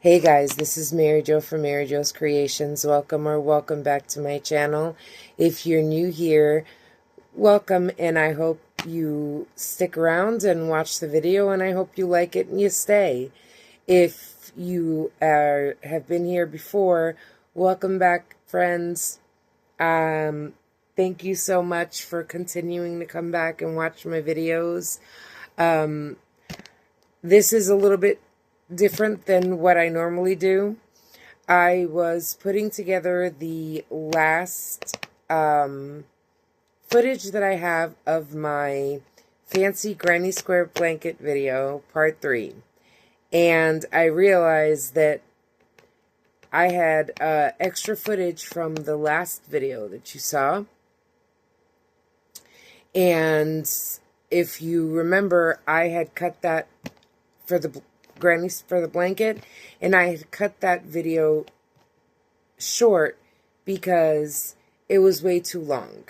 Hey guys, this is Mary Jo from Mary Jo's Creations. Welcome back to my channel. If you're new here, welcome, and I hope you stick around and watch the video, and I hope you like it and you stay. If you have been here before, welcome back, friends. Thank you so much for continuing to come back and watch my videos. This is a little bit different than what I normally do. I was putting together the last footage that I have of my fancy granny square blanket video, part 3. And I realized that I had extra footage from the last video that you saw. And if you remember, I had cut that for the blanket, and I had cut that video short because it was way too long.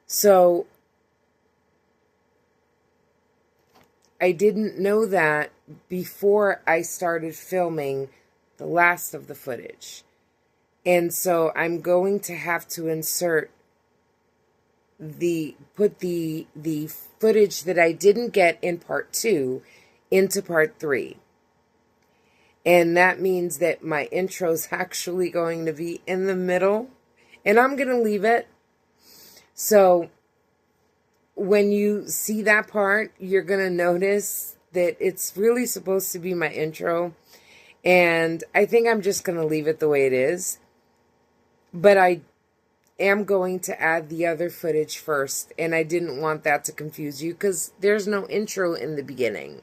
So I didn't know that before I started filming the last of the footage. And so I'm going to have to insert put the footage that I didn't get in part 2 into part 3. And that means that my intro is actually going to be in the middle, and I'm going to leave it. So when you see that part, you're going to notice that it's really supposed to be my intro. And I think I'm just going to leave it the way it is. But I am going to add the other footage first, and I didn't want that to confuse you because there's no intro in the beginning.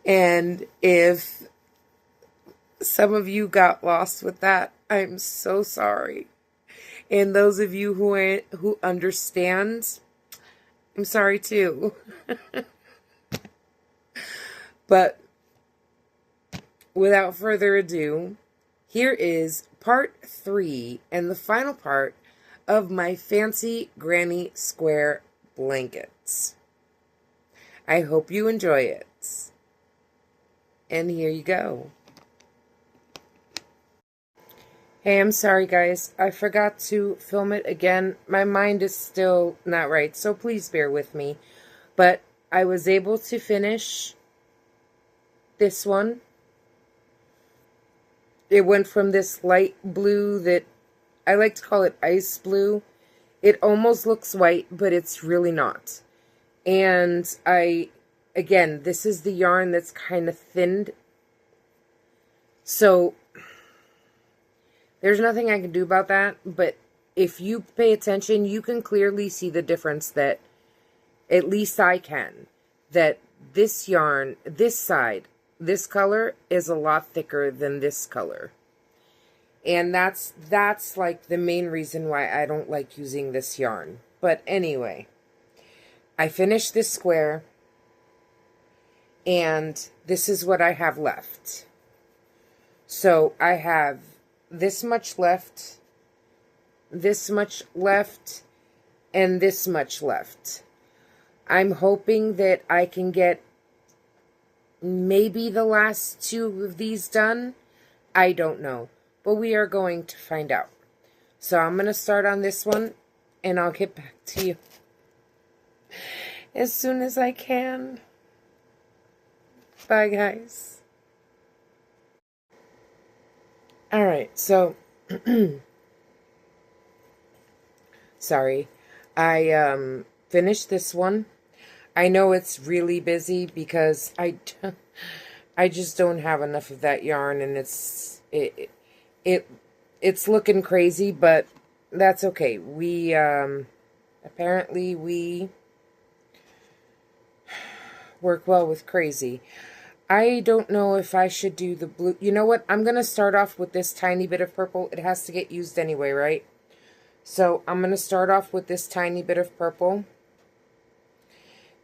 And if some of you got lost with that, I'm so sorry. And those of you who understand, I'm sorry too. But without further ado, here is part 3 and the final part of my fancy granny square blankets. I hope you enjoy it. And here you go. Hey, I'm sorry guys, I forgot to film it again. My mind is still not right, so please bear with me. But I was able to finish this one. It went from this light blue that I like to call it ice blue. It almost looks white, but it's really not. And again, this is the yarn that's kind of thinned. So there's nothing I can do about that, but if you pay attention, you can clearly see the difference that, at least I can, that this yarn, this side, this color is a lot thicker than this color. And that's like the main reason why I don't like using this yarn. But anyway, I finished this square, and this is what I have left. So I have this much left, this much left, and this much left. I'm hoping that I can get maybe the last 2 of these done. I don't know, but we are going to find out. So I'm going to start on this one, and I'll get back to you as soon as I can. Bye, guys. Alright, so, sorry, I finished this one. I know it's really busy because I just don't have enough of that yarn, and it's looking crazy, but that's okay. We, apparently we work well with crazy. I don't know if I should do the blue. You know what? I'm going to start off with this tiny bit of purple. It has to get used anyway, right? So I'm going to start off with this tiny bit of purple,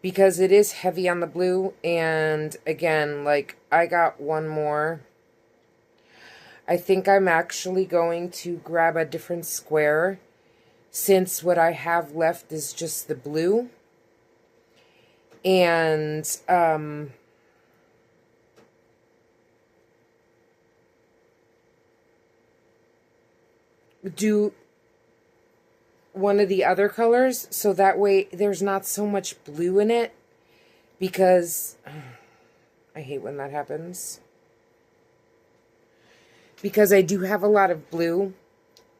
because it is heavy on the blue. And again, like, I got one more. I think I'm actually going to grab a different square, since what I have left is just the blue. And do one of the other colors, so that way there's not so much blue in it, because I hate when that happens. Because I do have a lot of blue,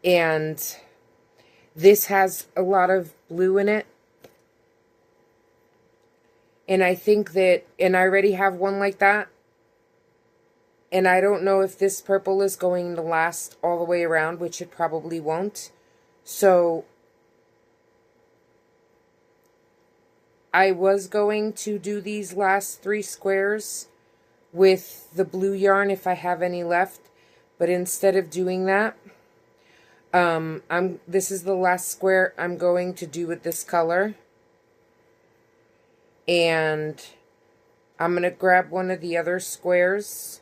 and this has a lot of blue in it. And I think that, and I already have one like that. And I don't know if this purple is going to last all the way around, which it probably won't. So I was going to do these last 3 squares with the blue yarn if I have any left. But instead of doing that, this is the last square I'm going to do with this color. And I'm going to grab one of the other squares.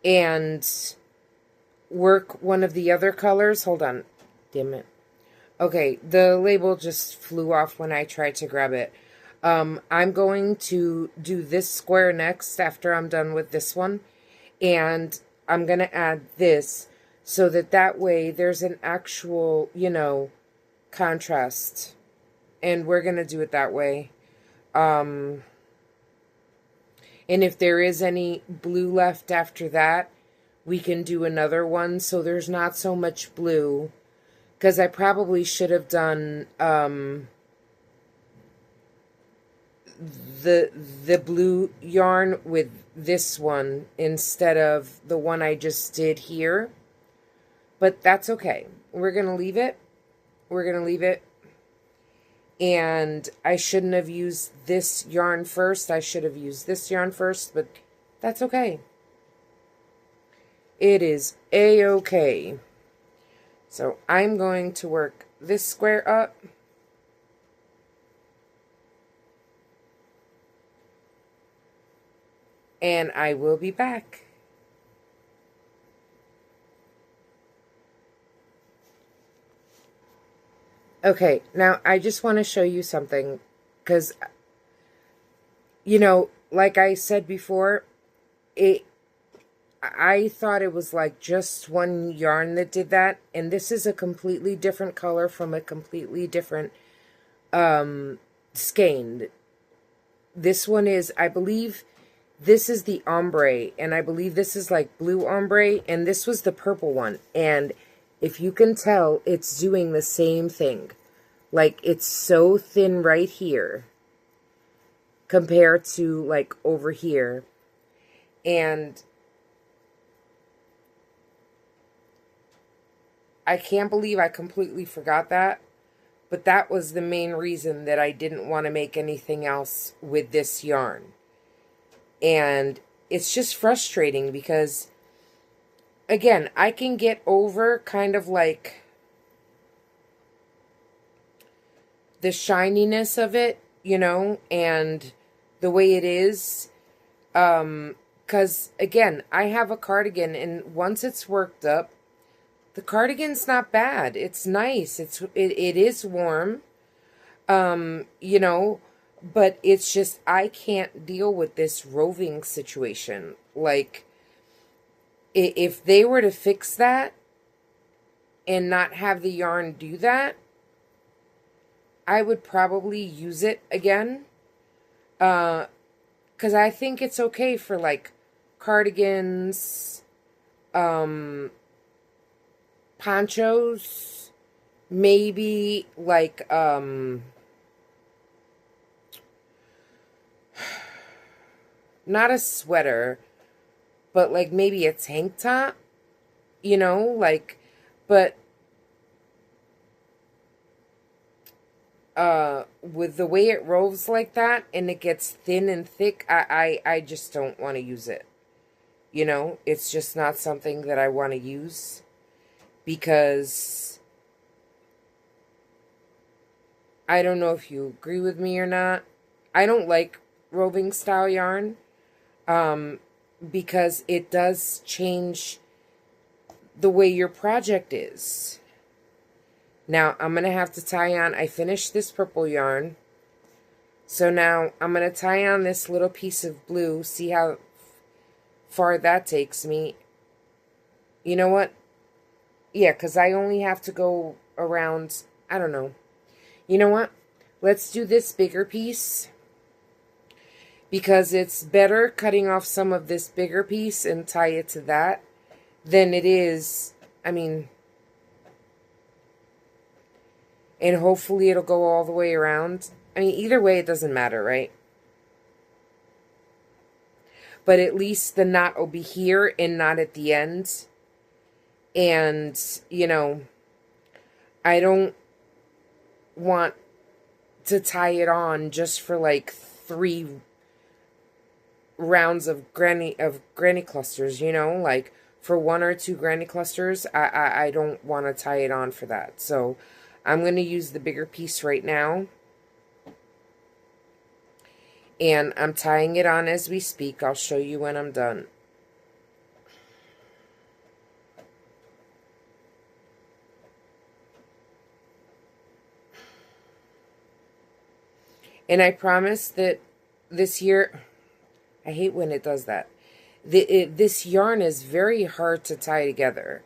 And work one of the other colors. Hold on. Damn it. Okay, the label just flew off when I tried to grab it. I'm going to do this square next after I'm done with this one. And I'm going to add this so that way there's an actual, you know, contrast. And we're going to do it that way. And if there is any blue left after that, we can do another one so there's not so much blue. Because I probably should have done the blue yarn with this one instead of the one I just did here. But that's okay. We're going to leave it. We're going to leave it. And I shouldn't have used this yarn first. I should have used this yarn first, but that's okay. It is a-okay. So I'm going to work this square up. And I will be back. Okay, now I just want to show you something, because, you know, like I said before, I thought it was like just one yarn that did that, and this is a completely different color from a completely different skein. This one is, I believe, this is the ombre, and I believe this is like blue ombre, and this was the purple one, and if you can tell, it's doing the same thing. Like, it's so thin right here compared to, like, over here. And I can't believe I completely forgot that. But that was the main reason that I didn't want to make anything else with this yarn. And it's just frustrating because, again, I can get over kind of like the shininess of it, you know, and the way it is. Because, again, I have a cardigan, and once it's worked up, the cardigan's not bad. It's nice. It is warm, you know, but it's just I can't deal with this roving situation. Like, if they were to fix that and not have the yarn do that, I would probably use it again. Because I think it's okay for, like, cardigans, ponchos, maybe, like, not a sweater, but, like, maybe a tank top, you know, like, but with the way it roves like that, and it gets thin and thick, I just don't want to use it. You know, it's just not something that I want to use, because I don't know if you agree with me or not. I don't like roving style yarn, because it does change the way your project is. Now, I'm going to have to tie on, I finished this purple yarn, so now I'm going to tie on this little piece of blue, see how far that takes me. You know what? Yeah, because I only have to go around, I don't know. You know what? Let's do this bigger piece, because it's better cutting off some of this bigger piece and tie it to that than it is, I mean, and hopefully it'll go all the way around. I mean, either way, it doesn't matter, right? But at least the knot will be here and not at the end. And, you know, I don't want to tie it on just for like 3 rounds of granny clusters, you know, like for 1 or 2 granny clusters. I don't want to tie it on for that. So I'm going to use the bigger piece right now. And I'm tying it on as we speak. I'll show you when I'm done. And I promise that this year, I hate when it does that. This yarn is very hard to tie together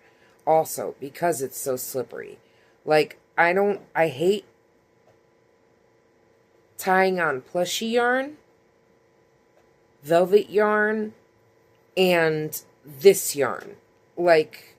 also because it's so slippery. Like, I hate tying on plushy yarn, velvet yarn, and this yarn. Like,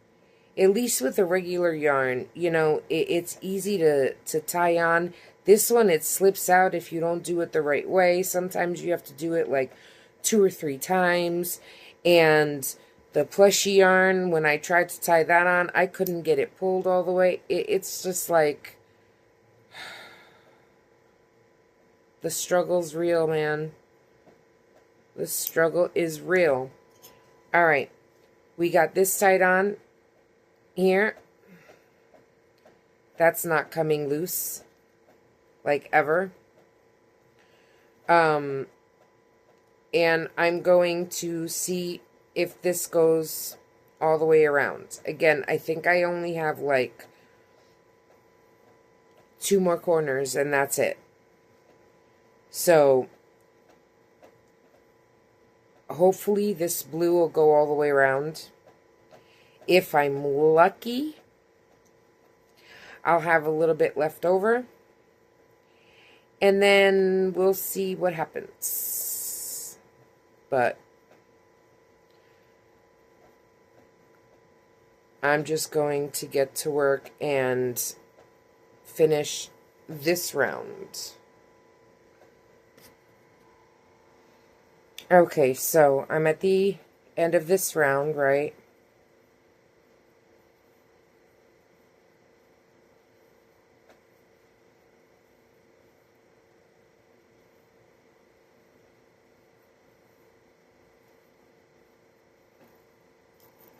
at least with a regular yarn, you know, it's easy to tie on. This one, it slips out if you don't do it the right way. Sometimes you have to do it like 2 or 3 times. And the plushy yarn, when I tried to tie that on, I couldn't get it pulled all the way. It's just like, the struggle's real, man. The struggle is real. All right, we got this tied on here. That's not coming loose, like ever. And I'm going to see if this goes all the way around. Again, I think I only have like 2 more corners and that's it. So hopefully this blue will go all the way around. If I'm lucky, I'll have a little bit left over. And then we'll see what happens. But I'm just going to get to work and finish this round. Okay, so I'm at the end of this round, right?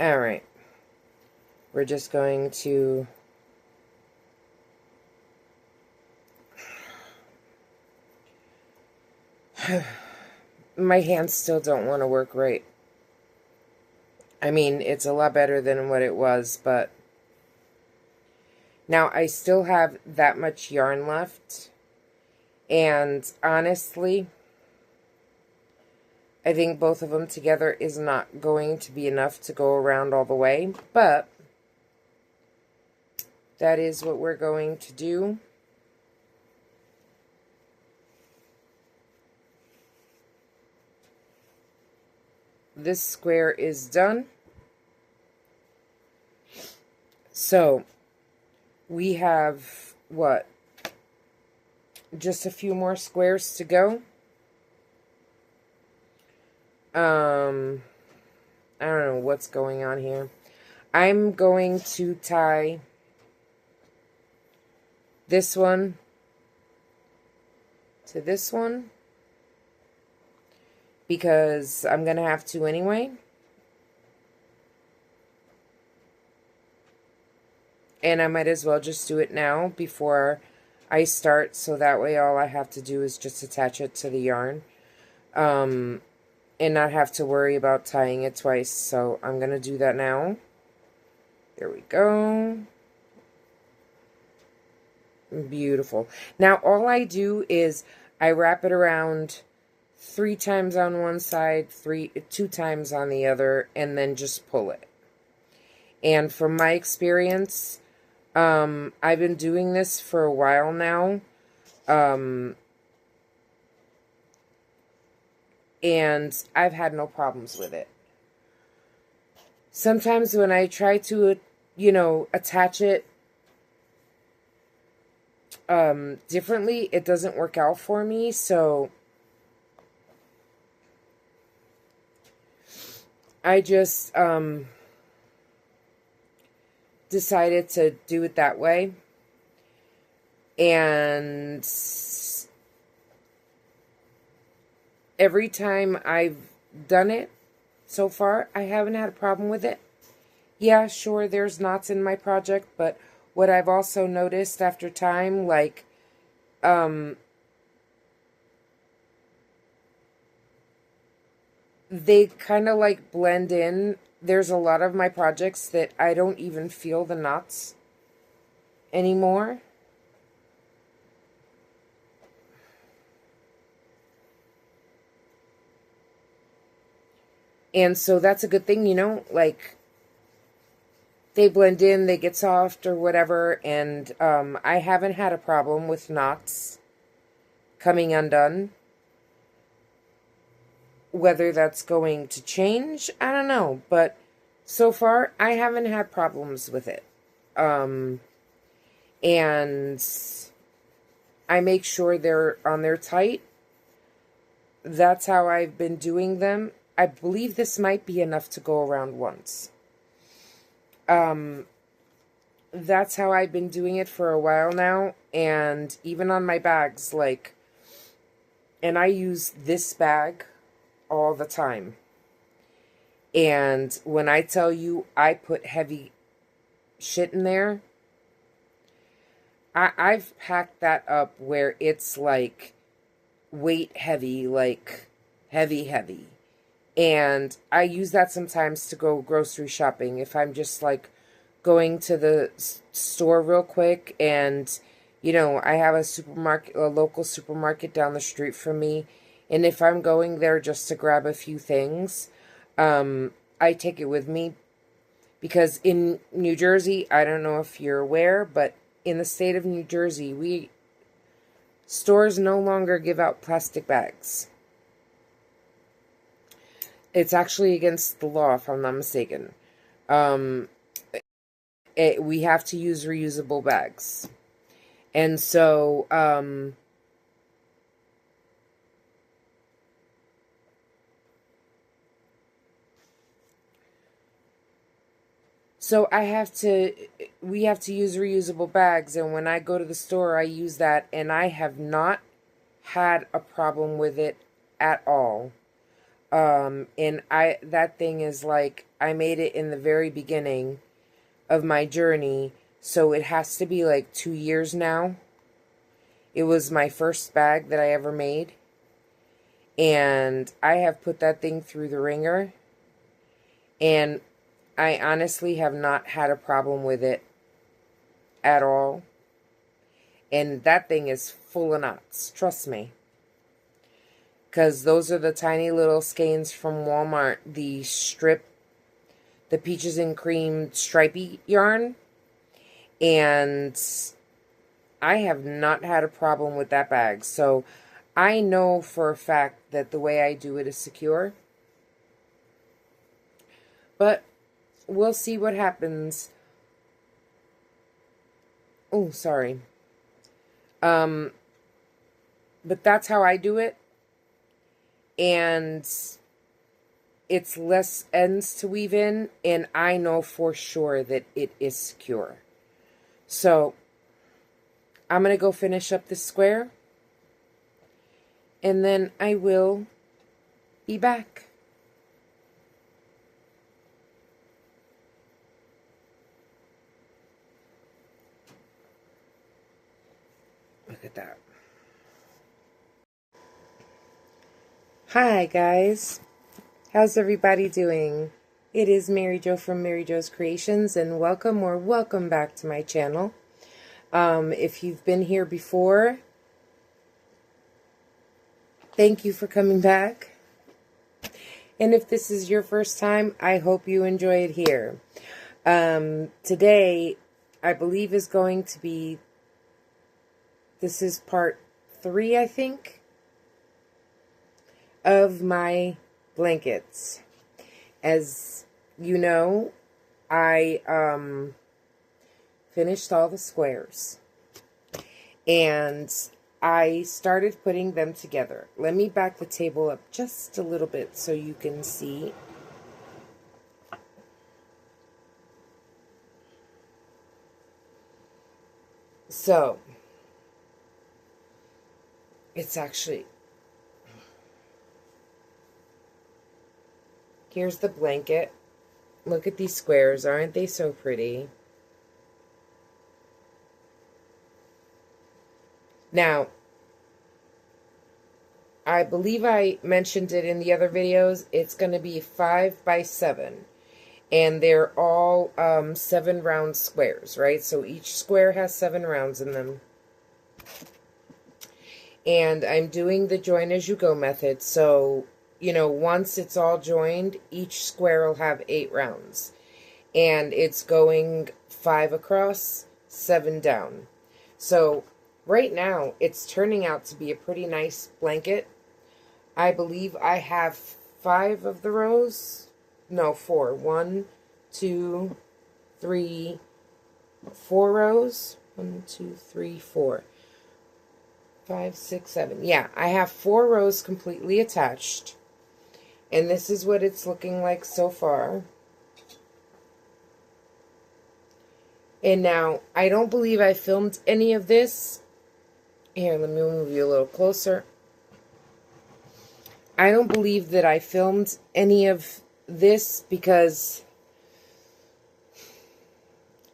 Alright. We're just going to my hands still don't want to work right. I mean, it's a lot better than what it was, but now I still have that much yarn left. And honestly, I think both of them together is not going to be enough to go around all the way, but that is what we're going to do. This square is done. So we have, what, just a few more squares to go. I don't know what's going on here. I'm going to tie this one to this one because I'm going to have to anyway. And I might as well just do it now before I start, so that way all I have to do is just attach it to the yarn. And not have to worry about tying it twice. So I'm going to do that now. There we go. Beautiful. Now all I do is I wrap it around 3 times on one side, 2 times on the other, and then just pull it. And from my experience, I've been doing this for a while now, and I've had no problems with it. Sometimes when I try to, attach it differently, it doesn't work out for me, so I just decided to do it that way. And every time I've done it so far, I haven't had a problem with it. Yeah, sure, there's knots in my project, but what I've also noticed after time, like, they kind of like blend in. There's a lot of my projects that I don't even feel the knots anymore. And so that's a good thing, like, they blend in, they get soft or whatever, and I haven't had a problem with knots coming undone. Whether that's going to change, I don't know, but so far I haven't had problems with it. And I make sure they're on there tight. That's how I've been doing them. I believe this might be enough to go around once. That's how I've been doing it for a while now, and even on my bags, like, and I use this bag all the time. And when I tell you I put heavy shit in there, I've packed that up where it's like weight heavy, like heavy. And I use that sometimes to go grocery shopping. If I'm just like going to the store real quick and, I have a local supermarket down the street from me. And if I'm going there just to grab a few things, I take it with me. Because in New Jersey, I don't know if you're aware, but in the state of New Jersey, stores no longer give out plastic bags. It's actually against the law, if I'm not mistaken. We have to use reusable bags. And so, we have to use reusable bags, and when I go to the store, I use that, and I have not had a problem with it at all. And that thing is like, I made it in the very beginning of my journey, so it has to be like 2 years now. It was my first bag that I ever made, and I have put that thing through the ringer, and I honestly have not had a problem with it at all. And that thing is full of knots, trust me. Because those are the tiny little skeins from Walmart, the peaches and cream stripey yarn. And I have not had a problem with that bag. So I know for a fact that the way I do it is secure. But we'll see what happens. Oh, sorry. But that's how I do it. And it's less ends to weave in, and I know for sure that it is secure. So I'm going to go finish up this square, and then I will be back. Look at that. Hi guys, how's everybody doing? It is Mary Jo from Mary Jo's Creations, and welcome back to my channel. If you've been here before, Thank you for coming back. And if this is your first time, I hope you enjoy it here. Today, I believe is going to be, this is part 3, I think, of my blankets. As you know, I finished all the squares. And I started putting them together. Let me back the table up just a little bit so you can see. So, it's actually, here's the blanket. Look at these squares. Aren't they so pretty? Now, I believe I mentioned it in the other videos. It's going to be 5 by 7. And they're all 7 round squares, right? So each square has 7 rounds in them. And I'm doing the join as you go method. So, you know, once it's all joined, each square will have 8 rounds. And it's going 5 across, 7 down. So right now, it's turning out to be a pretty nice blanket. I believe I have 5 of the rows. No, 4. 1, 2, 3, 4 rows. 1, 2, 3, 4. 5, 6, 7. Yeah, I have 4 rows completely attached. And this is what it's looking like so far. And now, I don't believe I filmed any of this. Here, let me move you a little closer. I don't believe that I filmed any of this because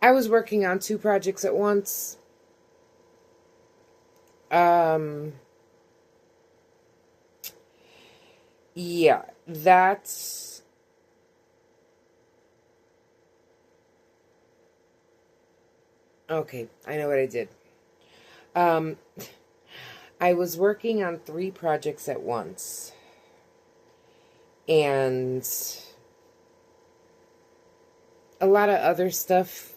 I was working on 2 projects at once. Yeah, that's... Okay, I know what I did. I was working on 3 projects at once. And a lot of other stuff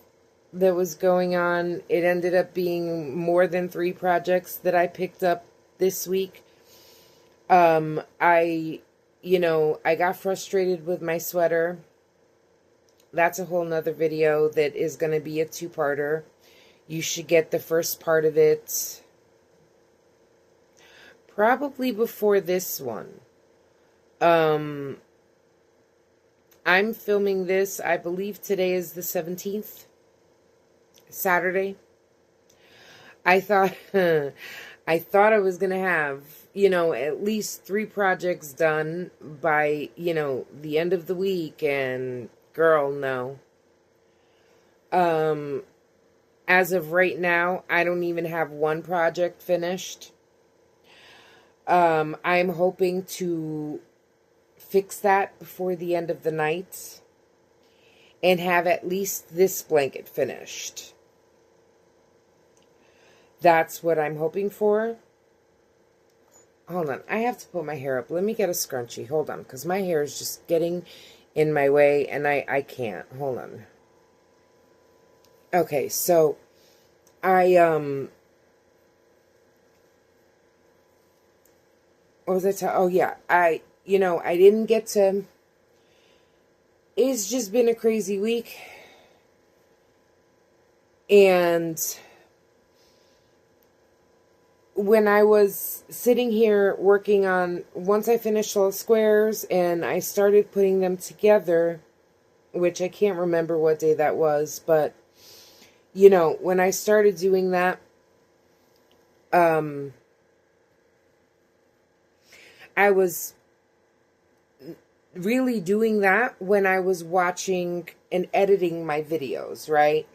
that was going on. It ended up being more than 3 projects that I picked up this week. I got frustrated with my sweater. That's a whole nother video that is going to be a 2-parter. You should get the first part of it probably before this one. I'm filming this, I believe today is the 17th, Saturday. I thought I was going to have, at least 3 projects done by, the end of the week, and girl, no. As of right now, I don't even have 1 project finished. I'm hoping to fix that before the end of the night and have at least this blanket finished. That's what I'm hoping for. Hold on, I have to put my hair up. Let me get a scrunchie. Hold on, because my hair is just getting in my way and I can't. Hold on. Okay, so what was I oh yeah, I didn't get to, it's just been a crazy week. And when I was sitting here working on, once I finished all the squares and I started putting them together, which I can't remember what day that was, but, when I started doing that, I was really doing that when I was watching and editing my videos, right?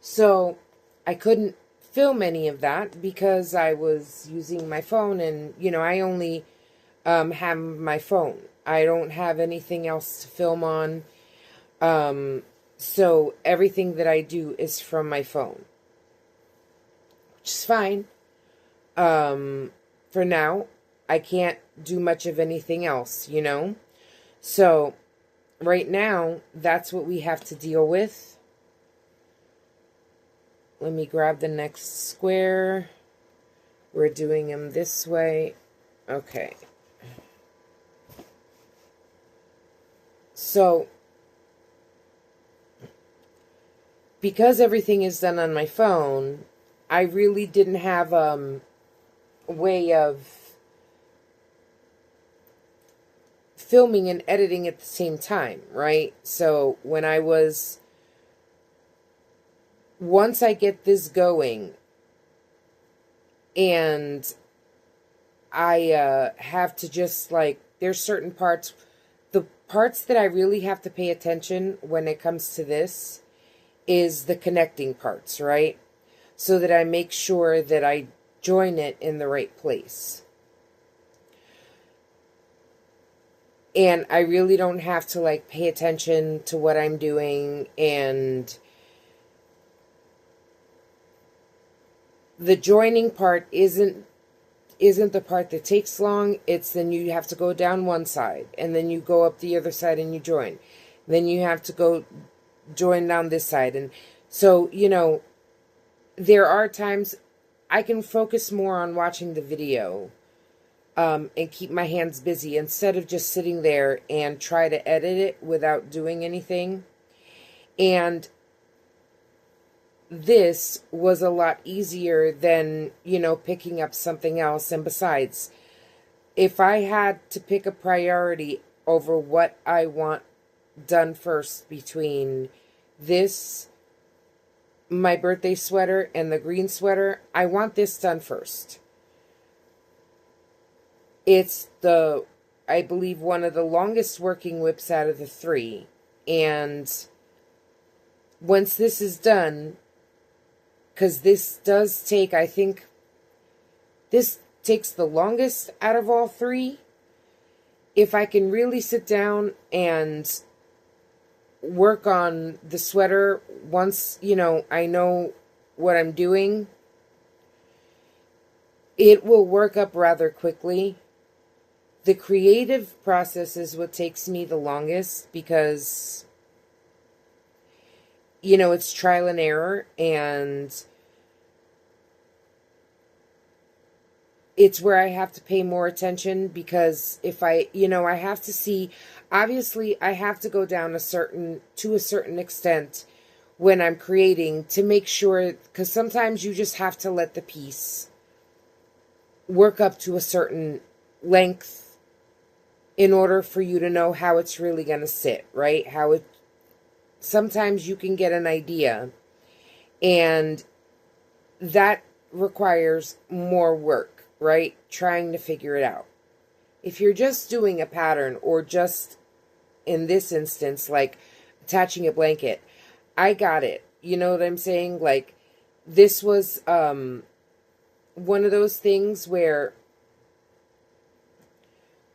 So I couldn't film any of that because I was using my phone, and I only have my phone. I don't have anything else to film on. So everything that I do is from my phone, which is fine for now. I can't do much of anything else, you know? So right now, that's what we have to deal with. Let me grab the next square. We're doing them this way. Okay. So, because everything is done on my phone, I really didn't have a way of filming and editing at the same time, right? So once I get this going and I have to just like, there's certain parts, the parts that I really have to pay attention when it comes to this is the connecting parts, right? So that I make sure that I join it in the right place. And I really don't have to like pay attention to what I'm doing, and the joining part isn't the part that takes long. It's then you have to go down one side and then you go up the other side and you join. Then you have to go join down this side. And so, you know, there are times I can focus more on watching the video and keep my hands busy instead of just sitting there and try to edit it without doing anything. And this was a lot easier than, you know, picking up something else. And besides, if I had to pick a priority over what I want done first between this, my birthday sweater, and the green sweater, I want this done first. It's I believe, one of the longest working whips out of the three. And once this is done, because this does take, I think, this takes the longest out of all three. If I can really sit down and work on the sweater once, you know, I know what I'm doing, it will work up rather quickly. The creative process is what takes me the longest because, you know, it's trial and error, and it's where I have to pay more attention, because if I, you know, I have to see, obviously I have to go down to a certain extent when I'm creating to make sure, because sometimes you just have to let the piece work up to a certain length in order for you to know how it's really going to sit, right? Sometimes you can get an idea, and that requires more work, right? Trying to figure it out. If you're just doing a pattern, or just, in this instance, like attaching a blanket, I got it. You know what I'm saying? Like, this was one of those things where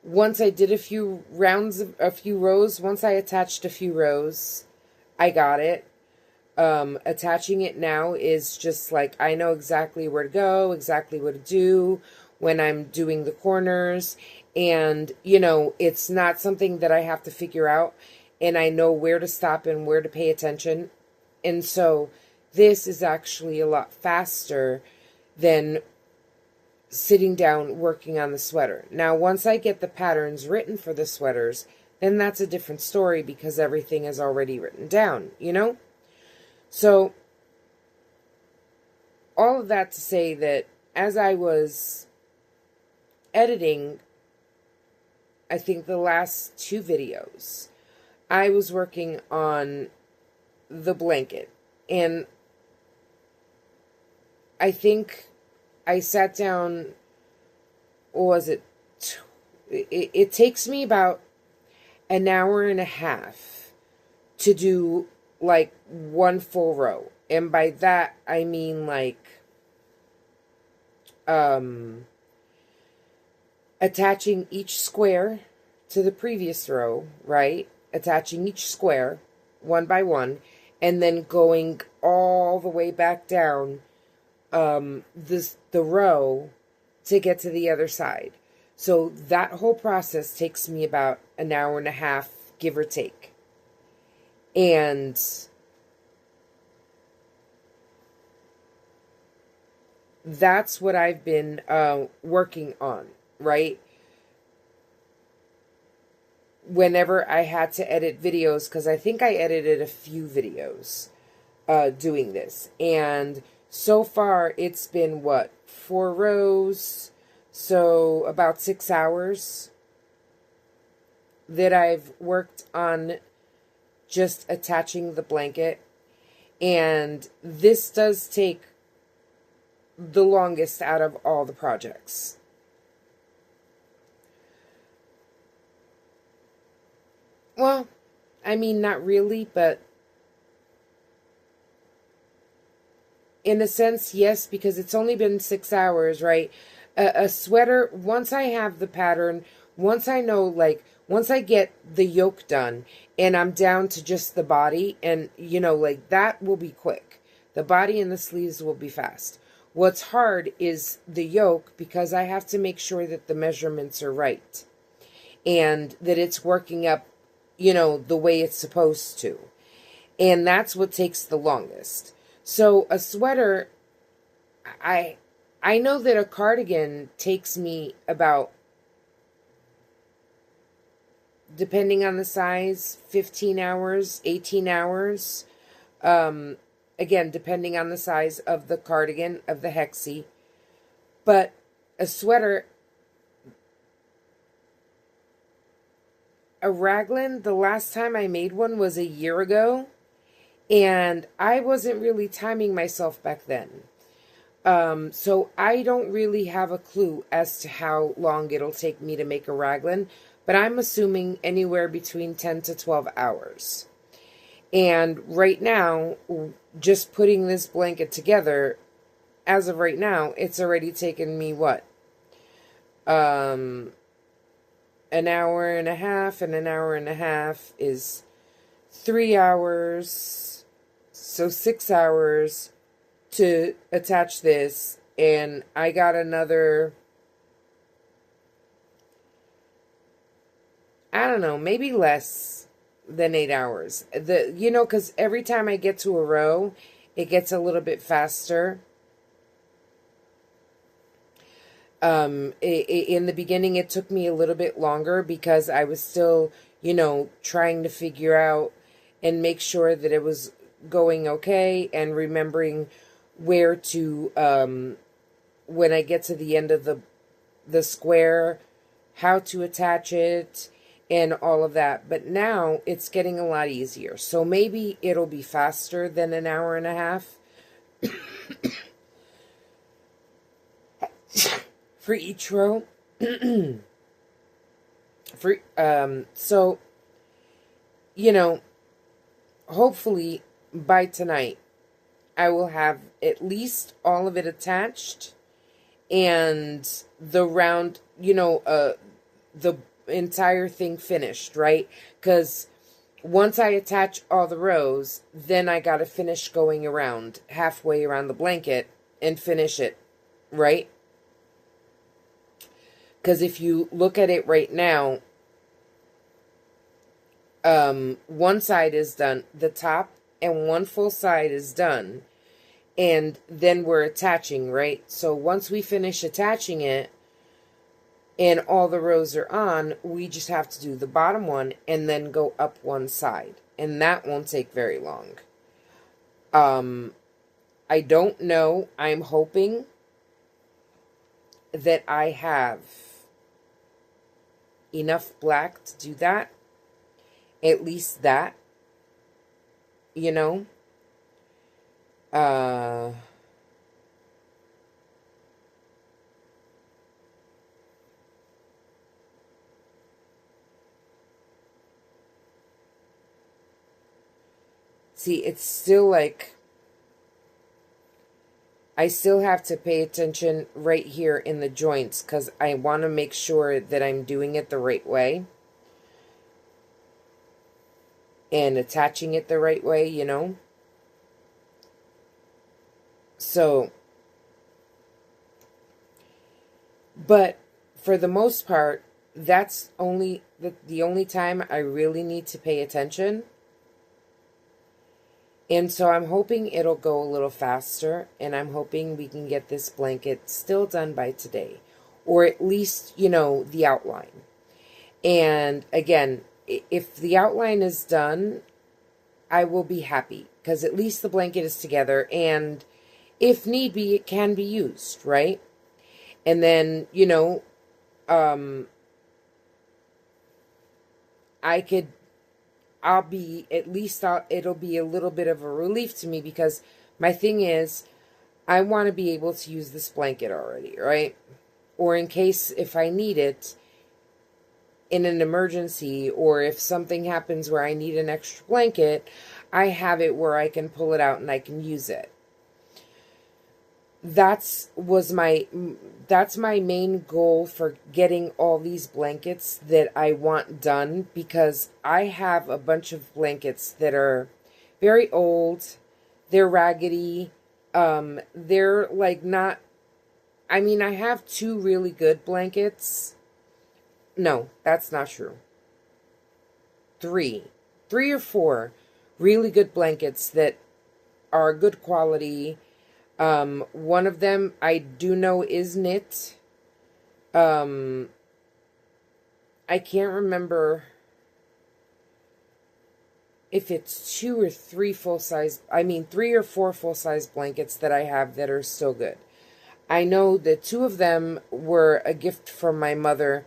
once I did a few rows, once I attached a few rows, I got it. Attaching it now is just like, I know exactly where to go, exactly what to do when I'm doing the corners. And, you know, it's not something that I have to figure out, and I know where to stop and where to pay attention. And so this is actually a lot faster than sitting down working on the sweater. Now, once I get the patterns written for the sweaters, then that's a different story, because everything is already written down, you know? So, all of that to say that as I was editing, I think the last two videos, I was working on the blanket. And I think I sat down, what was it? It takes me about an hour and a half to do like one full row. And by that, I mean like attaching each square to the previous row, right? Attaching each square one by one, and then going all the way back down the row to get to the other side. So that whole process takes me about an hour and a half, give or take. And that's what I've been working on, right? Whenever I had to edit videos, because I think I edited a few videos doing this. And so far, it's been what? 4 rows, so about 6 hours that I've worked on just attaching the blanket. And this does take the longest out of all the projects. Well, I mean, not really, but in a sense, yes, because it's only been 6 hours, right? A sweater, once I have the pattern, once I know, like, once I get the yoke done and I'm down to just the body, and, you know, like, that will be quick. The body and the sleeves will be fast. What's hard is the yoke, because I have to make sure that the measurements are right and that it's working up, you know, the way it's supposed to. And that's what takes the longest. So a sweater, I know that a cardigan takes me about, depending on the size, 15 hours, 18 hours. Again, depending on the size of the cardigan, of the hexie. But a sweater, a raglan, the last time I made one was a year ago. And I wasn't really timing myself back then. So I don't really have a clue as to how long it'll take me to make a raglan, but I'm assuming anywhere between 10 to 12 hours. And right now, just putting this blanket together, as of right now, it's already taken me what? An hour and a half, and an hour and a half is 3 hours, so 6 hours to attach this, and I got another, I don't know, maybe less than 8 hours. You know, because every time I get to a row, it gets a little bit faster. In the beginning, it took me a little bit longer because I was still, you know, trying to figure out and make sure that it was going okay, and remembering where to, when I get to the end of the square, how to attach it, and all of that. But now it's getting a lot easier. So maybe it'll be faster than an hour and a half for each row. So, you know, hopefully by tonight I will have at least all of it attached, and the round, you know, the entire thing finished, right? Because once I attach all the rows, then I gotta finish going around, halfway around the blanket, and finish it, right? Because if you look at it right now, one side is done, the top and one full side is done, and then we're attaching, right? So once we finish attaching it and all the rows are on, we just have to do the bottom one and then go up one side, and that won't take very long. I don't know. I'm hoping that I have enough black to do that. At least that, you know. See, it's still like, I still have to pay attention right here in the joints, because I want to make sure that I'm doing it the right way and attaching it the right way, you know. So, but for the most part, that's only the only time I really need to pay attention. And so I'm hoping it'll go a little faster, and I'm hoping we can get this blanket still done by today, or at least, the outline. And again, if the outline is done, I will be happy, because at least the blanket is together, and if need be, it can be used, right? And then, it'll be a little bit of a relief to me, because my thing is, I want to be able to use this blanket already, right? Or in case if I need it in an emergency, or if something happens where I need an extra blanket, I have it where I can pull it out and I can use it. That's my main goal for getting all these blankets that I want done, because I have a bunch of blankets that are very old, they're raggedy, they're like not, I mean, I have 2 really good blankets. No, that's not true. 3 or 4 really good blankets that are good quality. One of them I do know is knit. I can't remember if it's 2 or 3 3 or 4 full-size blankets that I have that are still good. I know that 2 of them were a gift from my mother.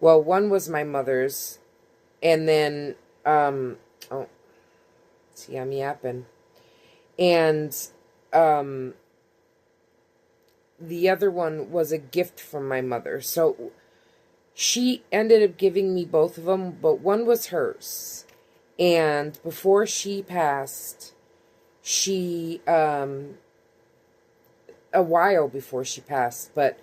Well, one was my mother's, and then, see, I'm yapping. And, the other one was a gift from my mother. So she ended up giving me both of them, but one was hers. And before she passed, a while before she passed, but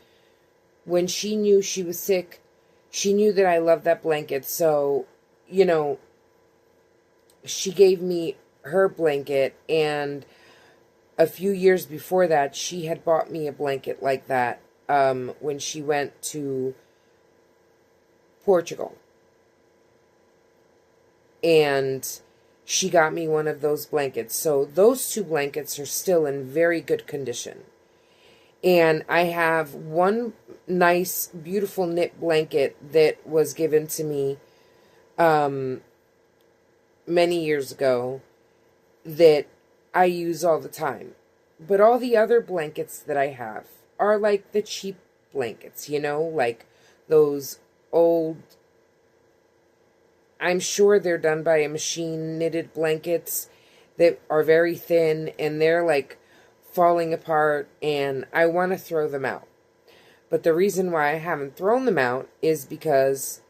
when she knew she was sick, she knew that I loved that blanket. So, she gave me her blanket, and a few years before that, she had bought me a blanket like that when she went to Portugal. And she got me one of those blankets. So those 2 blankets are still in very good condition. And I have one nice, beautiful knit blanket that was given to me many years ago that I use all the time. But all the other blankets that I have are like the cheap blankets, like those old, I'm sure they're done by a machine knitted blankets that are very thin, and they're like falling apart, and I want to throw them out. But the reason why I haven't thrown them out is because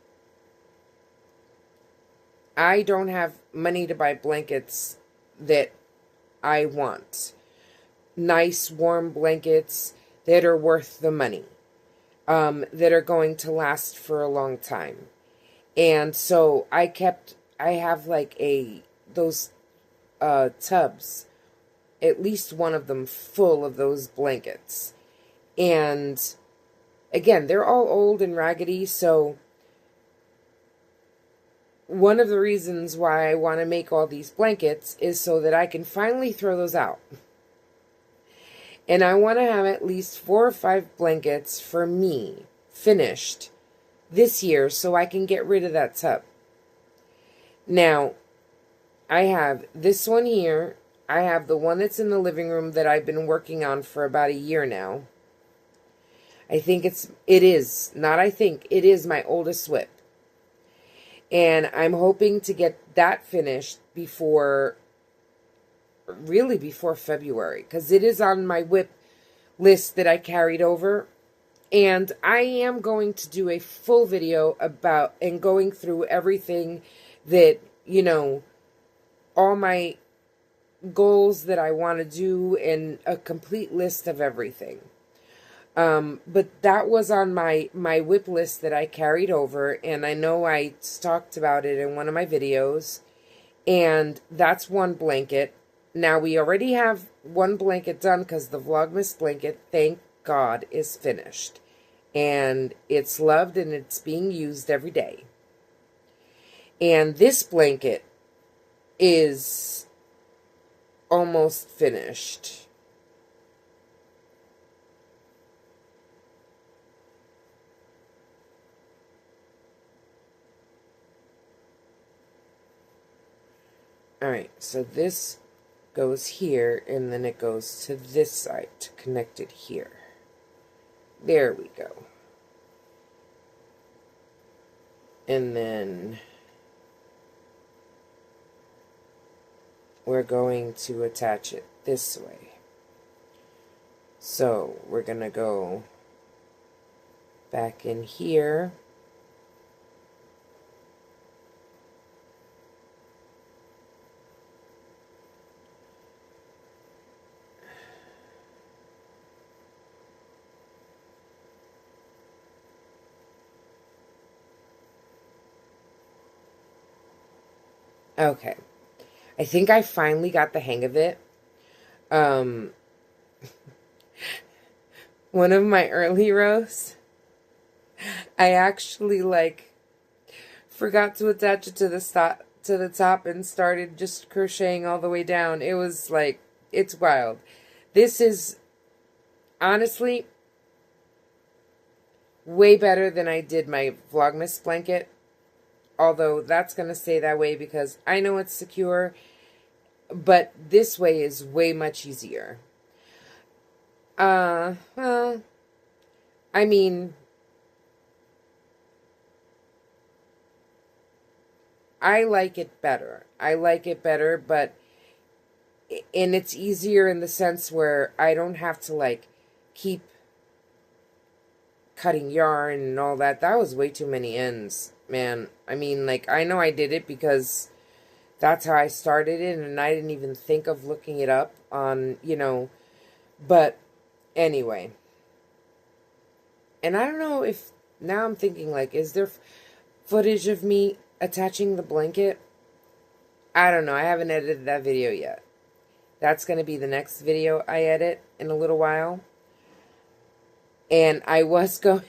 I don't have money to buy blankets that I want. Nice, warm blankets that are worth the money, that are going to last for a long time. And so I have like those tubs, at least one of them full of those blankets. And again, they're all old and raggedy, so one of the reasons why I want to make all these blankets is so that I can finally throw those out. And I want to have at least 4 or 5 blankets for me finished this year so I can get rid of that tub. Now, I have this one here. I have the one that's in the living room that I've been working on for about a year now. It is my oldest WIP. And I'm hoping to get that finished before February, because it is on my WIP list that I carried over. And I am going to do a full video about and going through everything that, all my goals that I want to do, and a complete list of everything. But that was on my WIP list that I carried over, and I know I talked about it in one of my videos, and that's one blanket. Now, we already have one blanket done because the Vlogmas blanket, thank God, is finished. and it's loved and it's being used every day. And this blanket is almost finished. Alright, so this goes here, and then it goes to this side to connect it here. There we go. And then we're going to attach it this way. So we're going to go back in here. Okay. I think I finally got the hang of it. One of my early rows, I actually forgot to attach it to the top and started just crocheting all the way down. It was it's wild. This is honestly way better than I did my Vlogmas blanket. Although that's going to stay that way because I know it's secure. But this way is way much easier. Well, I mean, I like it better. I like it better, but, and it's easier in the sense where I don't have to keep cutting yarn and all that. That was way too many ends, man. I mean, I know I did it because that's how I started it, and I didn't even think of looking it up on, but anyway. And I don't know if, now I'm thinking, is there footage of me attaching the blanket? I don't know. I haven't edited that video yet. That's going to be the next video I edit in a little while. And I was going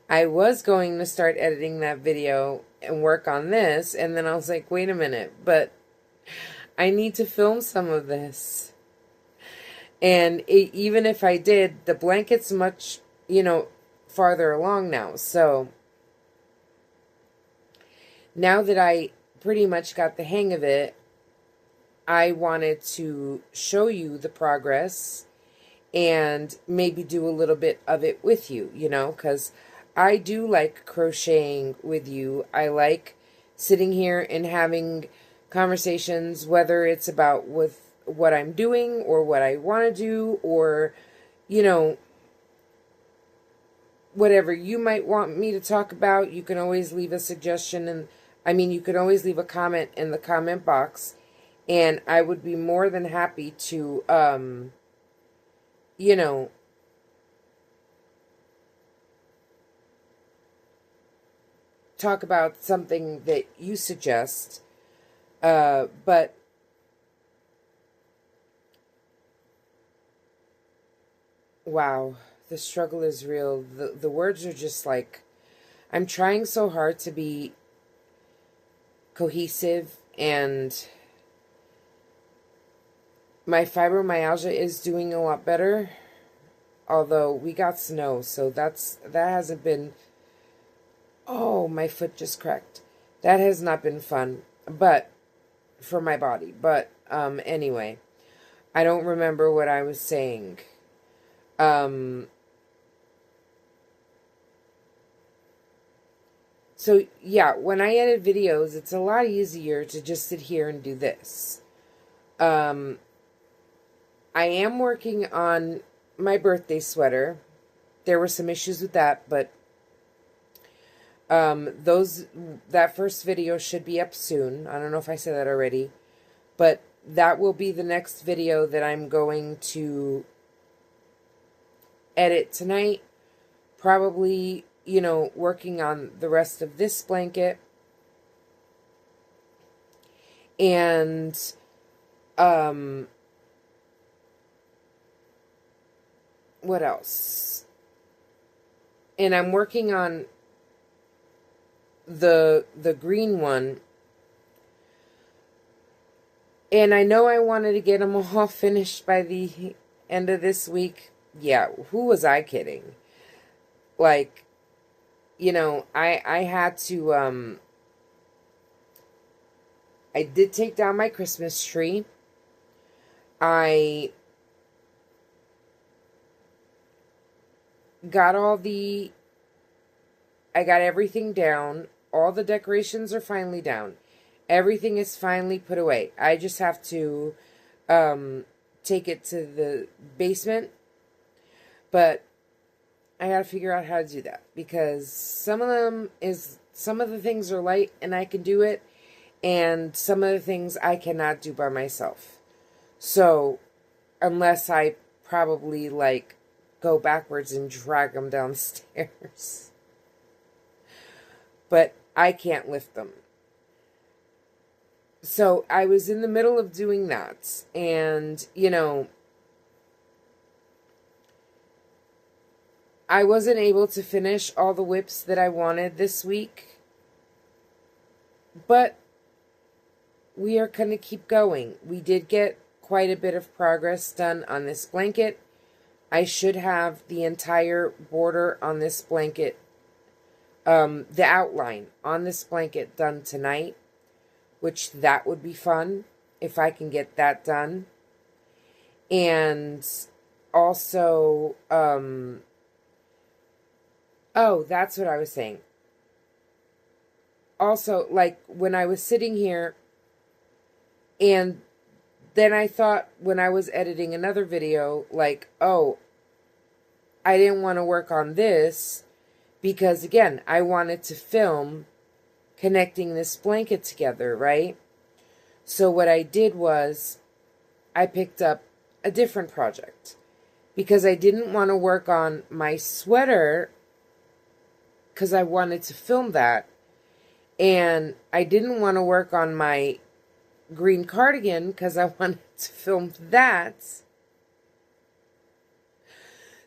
to start editing that video and work on this, and then I was like, wait a minute, but I need to film some of this. And even if I did, the blanket's much, farther along now. So now that I pretty much got the hang of it, I wanted to show you the progress and maybe do a little bit of it with you, because I do like crocheting with you. I like sitting here and having conversations, whether it's about with what I'm doing or what I want to do, or, whatever you might want me to talk about. You can always leave a suggestion, and you can always leave a comment in the comment box, and I would be more than happy to, talk about something that you suggest. But wow, the struggle is real. The words are just I'm trying so hard to be cohesive, and my fibromyalgia is doing a lot better. Although we got snow, so that hasn't been. Oh, my foot just cracked. That has not been fun, but for my body. But anyway, I don't remember what I was saying. So yeah, when I edit videos, it's a lot easier to just sit here and do this. I am working on my birthday sweater. There were some issues with that, but that first video should be up soon. I don't know if I said that already, but that will be the next video that I'm going to edit tonight. Probably, working on the rest of this blanket. And what else? And I'm working on the green one. And I know I wanted to get them all finished by the end of this week. Yeah, who was I kidding? Like, I had to, I did take down my Christmas tree. I got I got everything down. All the decorations are finally down. Everything is finally put away. I just have to take it to the basement. But I gotta figure out how to do that. Because some of the things are light and I can do it. And some of the things I cannot do by myself. So, unless I probably, go backwards and drag them downstairs. But I can't lift them. So, I was in the middle of doing that. And, I wasn't able to finish all the whips that I wanted this week. But we are going to keep going. We did get quite a bit of progress done on this blanket. I should have the entire border on this blanket, the outline on this blanket done tonight, which that would be fun if I can get that done. And also, oh, that's what I was saying. Also, when I was sitting here, and then I thought when I was editing another video, oh, I didn't want to work on this because, again, I wanted to film connecting this blanket together, right? So what I did was I picked up a different project because I didn't want to work on my sweater because I wanted to film that. And I didn't want to work on my green cardigan because I wanted to film that.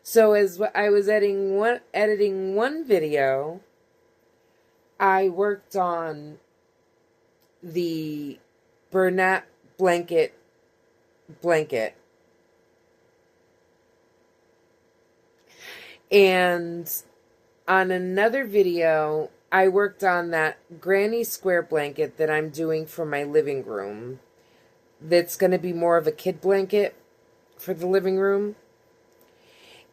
So as I was editing one video, I worked on the Bernat blanket. And on another video, I worked on that granny square blanket that I'm doing for my living room. That's going to be more of a kid blanket for the living room.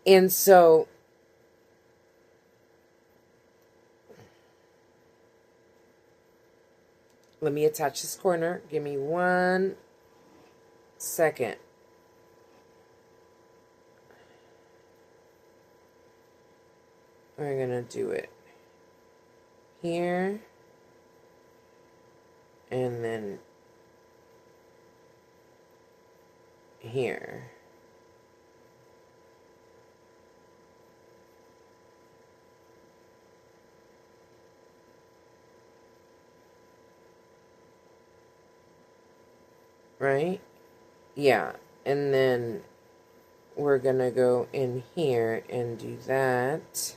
And so, let me attach this corner. Give me 1 second. We're going to do it here. And then here. Right? Yeah. And then we're going to go in here and do that.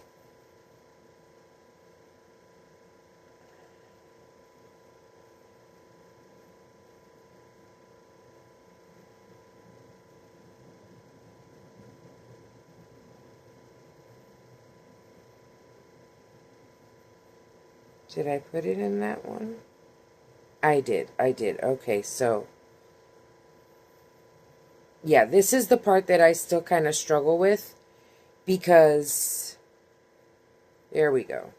Did I put it in that one? I did. Okay, so yeah, this is the part that I still kind of struggle with because there we go.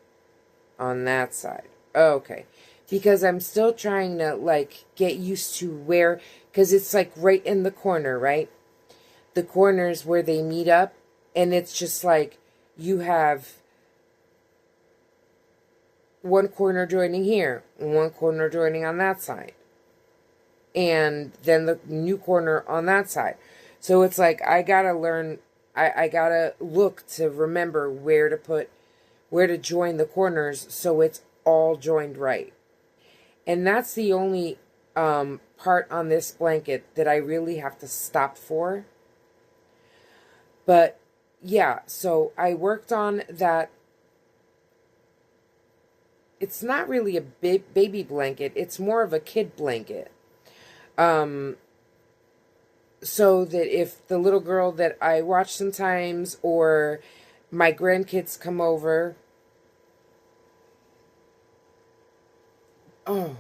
On that side. Okay. Because I'm still trying to get used to where, because it's right in the corner, right? The corners where they meet up, and it's just you have one corner joining here, one corner joining on that side, and then the new corner on that side. So it's I gotta learn, I gotta look to remember where to join the corners so it's all joined right. And that's the only part on this blanket that I really have to stop for. But yeah, so I worked on that. It's not really a big baby blanket, it's more of a kid blanket. Um, so that if the little girl that I watch sometimes or my grandkids come over, oh,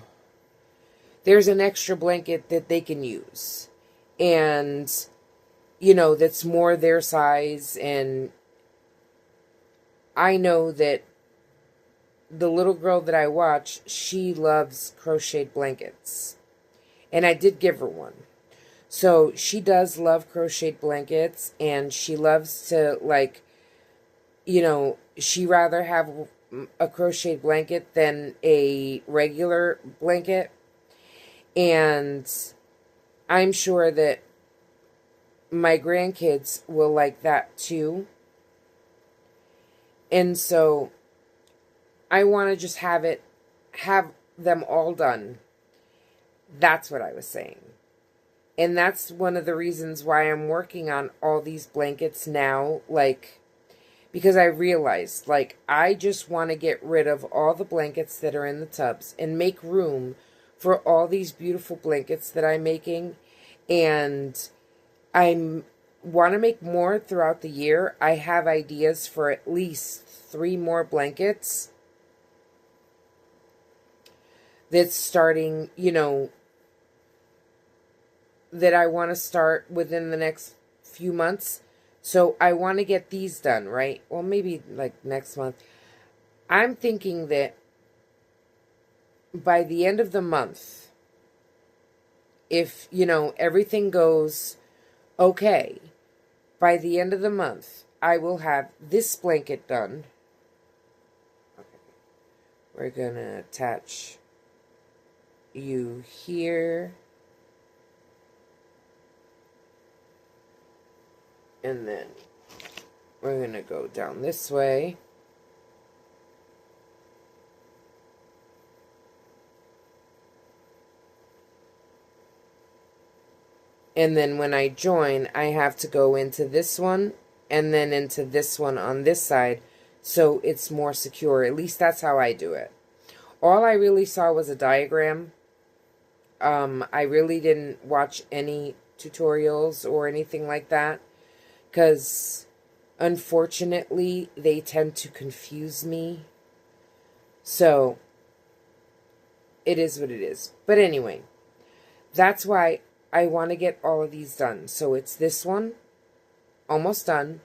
there's an extra blanket that they can use. And, that's more their size. And I know that the little girl that I watch, she loves crocheted blankets. And I did give her one. So she does love crocheted blankets, and she loves to, like, she rather have a crocheted blanket than a regular blanket. And I'm sure that my grandkids will like that too. And so I want to just have them all done. That's what I was saying. And that's one of the reasons why I'm working on all these blankets now, like, because I realized, like, I just want to get rid of all the blankets that are in the tubs and make room for all these beautiful blankets that I'm making. And I want to make more throughout the year. I have ideas for at least 3 more blankets that's starting, that I want to start within the next few months. So I want to get these done, right? Well, maybe like next month. I'm thinking that by the end of the month, if, everything goes okay, by the end of the month, I will have this blanket done. Okay. We're going to attach you here. And then we're going to go down this way. And then when I join, I have to go into this one and then into this one on this side, so it's more secure. At least that's how I do it. All I really saw was a diagram. I really didn't watch any tutorials or anything like that, because unfortunately they tend to confuse me. So it is what it is. But anyway, that's why I want to get all of these done. So it's this one, almost done.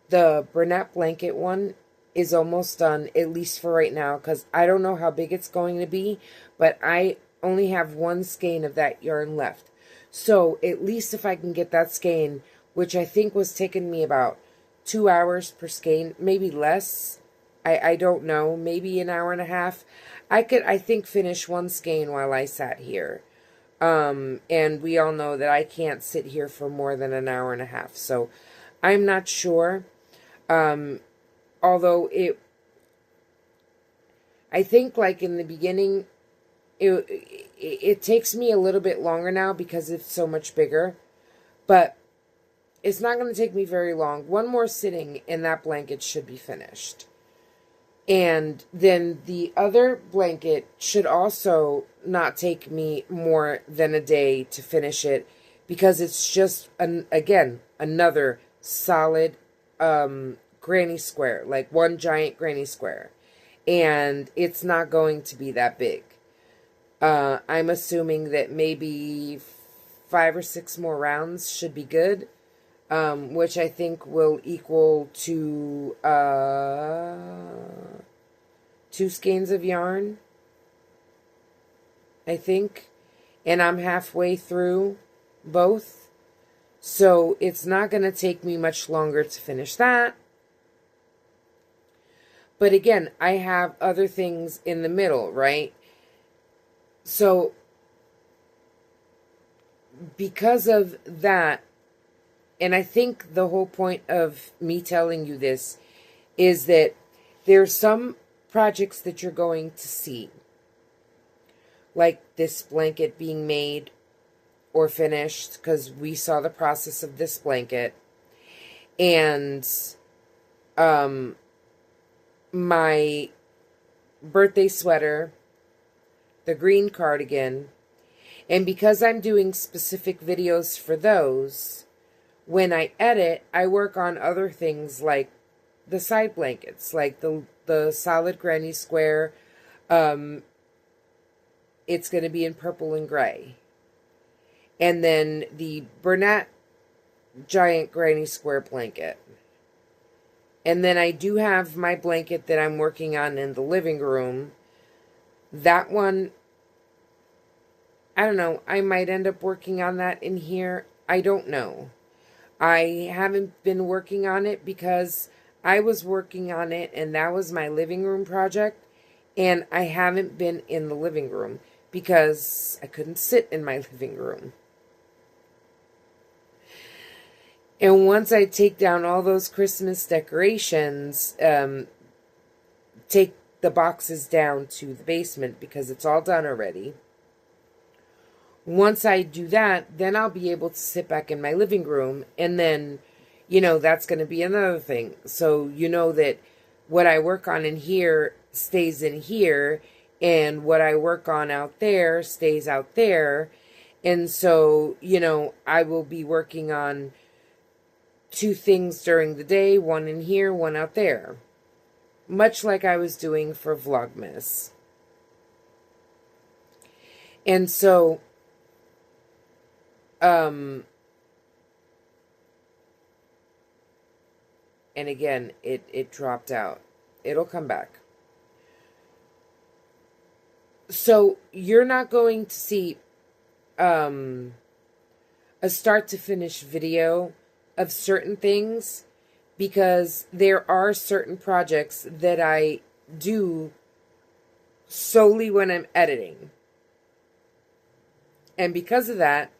The Bernat blanket one is almost done, at least for right now, because I don't know how big it's going to be, but I only have one skein of that yarn left. So at least if I can get that skein, which I think was taking me about 2 hours per skein, maybe less. I don't know, maybe an hour and a half. I could, I think, finish one skein while I sat here. And we all know that I can't sit here for more than an hour and a half. So I'm not sure. Although I think like in the beginning, it takes me a little bit longer now because it's so much bigger. But it's not going to take me very long. One more sitting and that blanket should be finished. And then the other blanket should also not take me more than a day to finish it, because it's just, again, another solid granny square, like one giant granny square. And it's not going to be that big. I'm assuming that maybe 5 or 6 more rounds should be good. Which I think will equal to 2 skeins of yarn, I think. And I'm halfway through both. So it's not going to take me much longer to finish that. But again, I have other things in the middle, right? So because of that, and I think the whole point of me telling you this is that there's some projects that you're going to see, like this blanket being made or finished, because we saw the process of this blanket. and my birthday sweater, the green cardigan, and because I'm doing specific videos for those, when I edit, I work on other things like the side blankets, like the solid granny square. It's going to be in purple and gray. And then the Bernat giant granny square blanket. And then I do have my blanket that I'm working on in the living room. That one, I don't know, I might end up working on that in here. I don't know. I haven't been working on it because I was working on it and that was my living room project. And I haven't been in the living room because I couldn't sit in my living room. And once I take down all those Christmas decorations, take the boxes down to the basement because it's all done already. Once I do that, then I'll be able to sit back in my living room, and then, that's going to be another thing. So you know that what I work on in here stays in here, and what I work on out there stays out there. And so, I will be working on 2 things during the day, one in here, one out there. Much like I was doing for Vlogmas. And so, and again, it dropped out. It'll come back. So, you're not going to see a start to finish video of certain things because there are certain projects that I do solely when I'm editing. And because of that,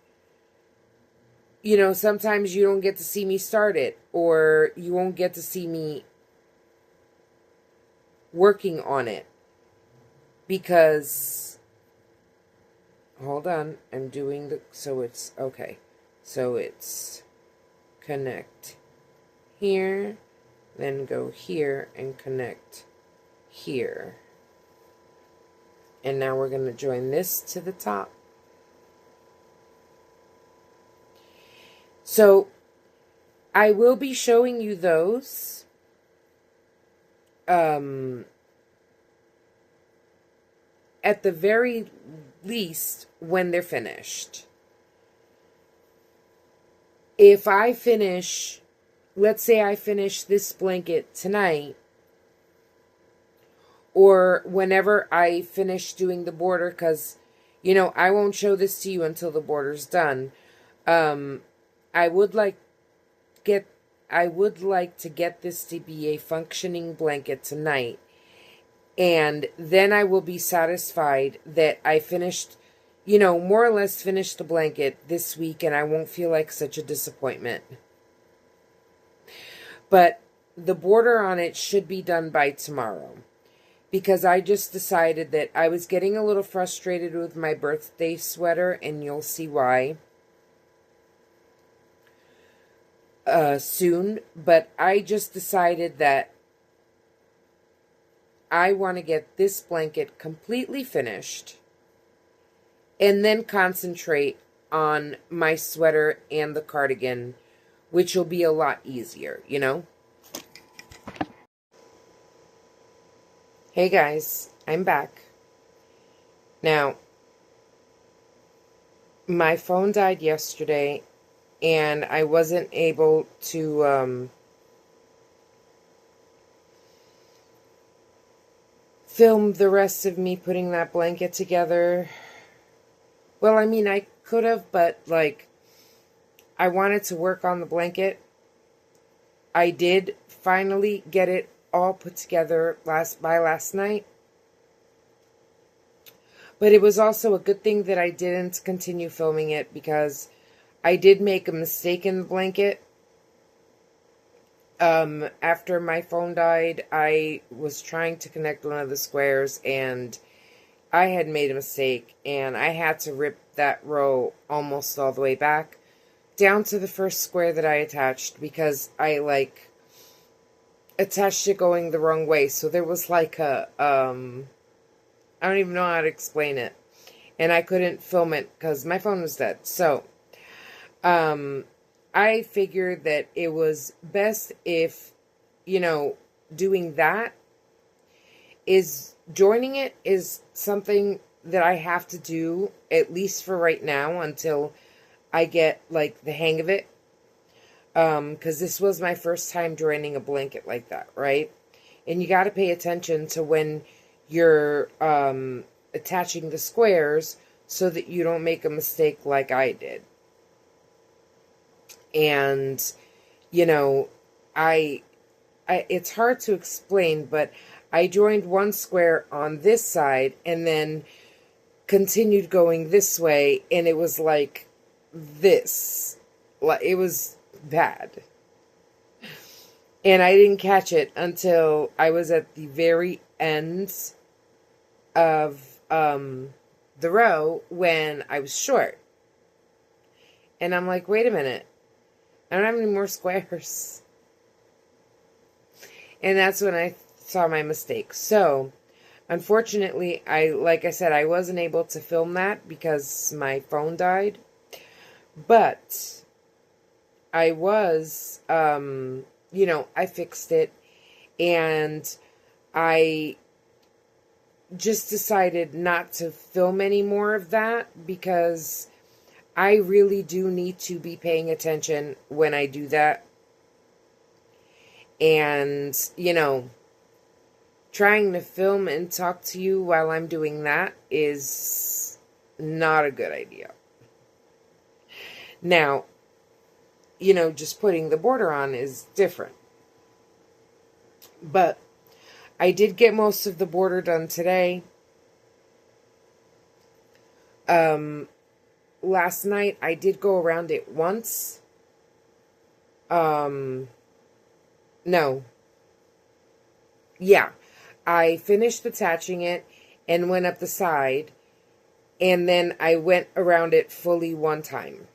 sometimes you don't get to see me start it, or you won't get to see me working on it because, hold on, I'm doing so it's, okay. So it's connect here, then go here and connect here. And now we're going to join this to the top. So I will be showing you those at the very least when they're finished. If I finish, let's say I finish this blanket tonight, or whenever I finish doing the border, because, I won't show this to you until the border's done. I would like to get this to be a functioning blanket tonight, and then I will be satisfied that I finished, more or less finished the blanket this week, and I won't feel like such a disappointment. But the border on it should be done by tomorrow, because I just decided that I was getting a little frustrated with my birthday sweater, and you'll see why soon. But I just decided that I want to get this blanket completely finished and then concentrate on my sweater and the cardigan, which will be a lot easier, Hey guys, I'm back. Now, my phone died yesterday, and I wasn't able to film the rest of me putting that blanket together. Well, I mean, I could have, but, I wanted to work on the blanket. I did finally get it all put together by last night. But it was also a good thing that I didn't continue filming it, because I did make a mistake in the blanket. After my phone died, I was trying to connect one of the squares, and I had made a mistake, and I had to rip that row almost all the way back down to the first square that I attached because I like attached it going the wrong way. So there was like a, I don't even know how to explain it. And I couldn't film it because my phone was dead. So, I figured that it was best if, doing that is joining it is something that I have to do, at least for right now, until I get, like, the hang of it. Because this was my first time joining a blanket like that, right? And you got to pay attention to when you're attaching the squares so that you don't make a mistake like I did. And, I it's hard to explain, but I joined one square on this side and then continued going this way, and it was like this. It was bad. And I didn't catch it until I was at the very end of the row when I was short. And I'm like, wait a minute. I don't have any more squares. And that's when I saw my mistake. So, unfortunately, like I said, I wasn't able to film that because my phone died. But I was, I fixed it. And I just decided not to film any more of that because I really do need to be paying attention when I do that. And, trying to film and talk to you while I'm doing that is not a good idea. Now, just putting the border on is different. But I did get most of the border done today. Last night I did go around it once. No. Yeah. I finished attaching it and went up the side, and then I went around it fully one time.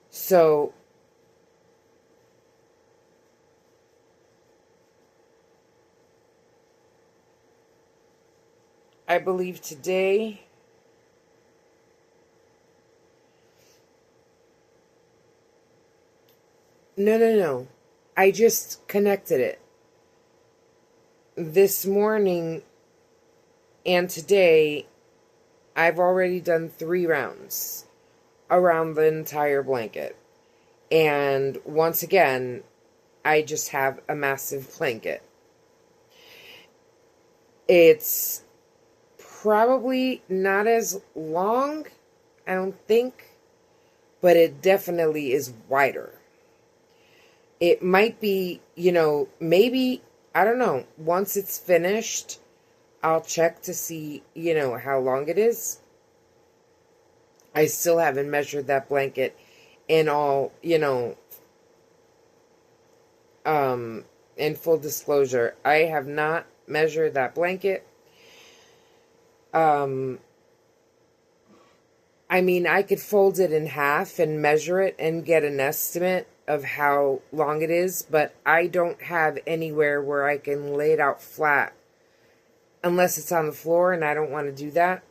So I believe today No. I just connected it. This morning and today, I've already done 3 rounds around the entire blanket. And once again, I just have a massive blanket. It's probably not as long, I don't think, but it definitely is wider. It might be, maybe, I don't know, once it's finished, I'll check to see, how long it is. I still haven't measured that blanket in all, in full disclosure. I have not measured that blanket. I mean, I could fold it in half and measure it and get an estimate of how long it is, but I don't have anywhere where I can lay it out flat unless it's on the floor, and I don't want to do that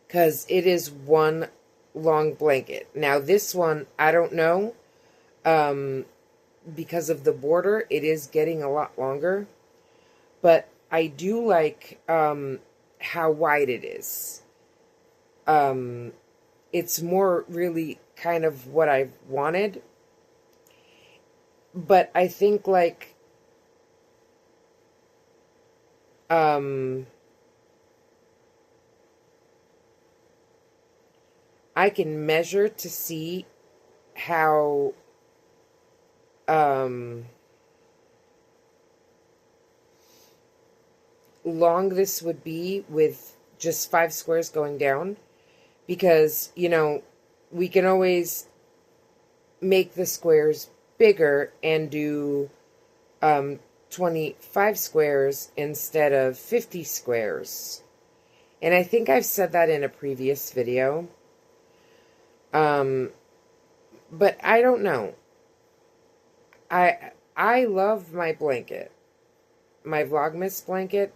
because it is one long blanket. Now this one, I don't know, because of the border, it is getting a lot longer, but I do like how wide it is. It's more really kind of what I wanted. But I think like I can measure to see how long this would be with just 5 squares going down, because we can always make the squares bigger and do 25 squares instead of 50 squares. And I think I've said that in a previous video. Um, but I don't know. I love my blanket, my Vlogmas blanket,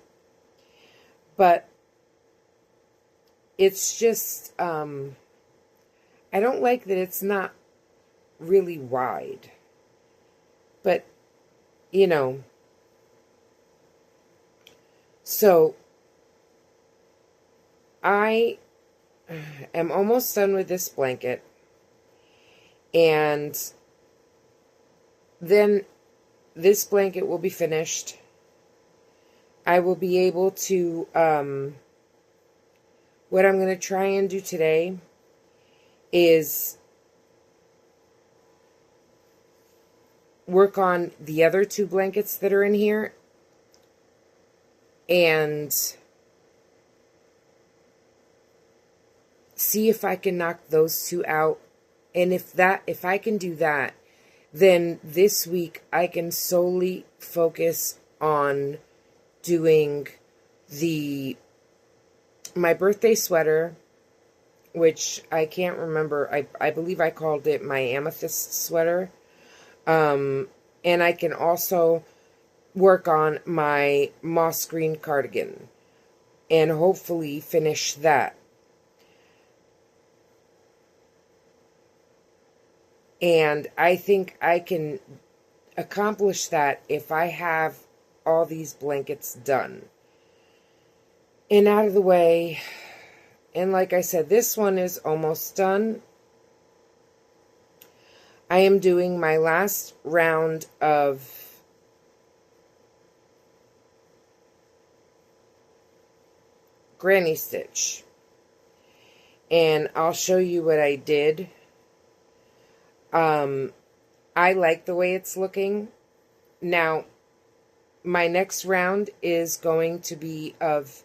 but it's just I don't like that it's not really wide. But you know, so I am almost done with this blanket, and then this blanket will be finished. I will be able to, what I'm going to try and do today is work on the other two blankets that are in here and see if I can knock those two out. And if I can do that, then this week I can solely focus on doing my birthday sweater, which I can't remember. I believe I called it my amethyst sweater. And I can also work on my moss green cardigan and hopefully finish that. And I think I can accomplish that if I have all these blankets done and out of the way. And like I said, this one is almost done. I am doing my last round of granny stitch. And I'll show you what I did. I like the way it's looking. Now, my next round is going to be of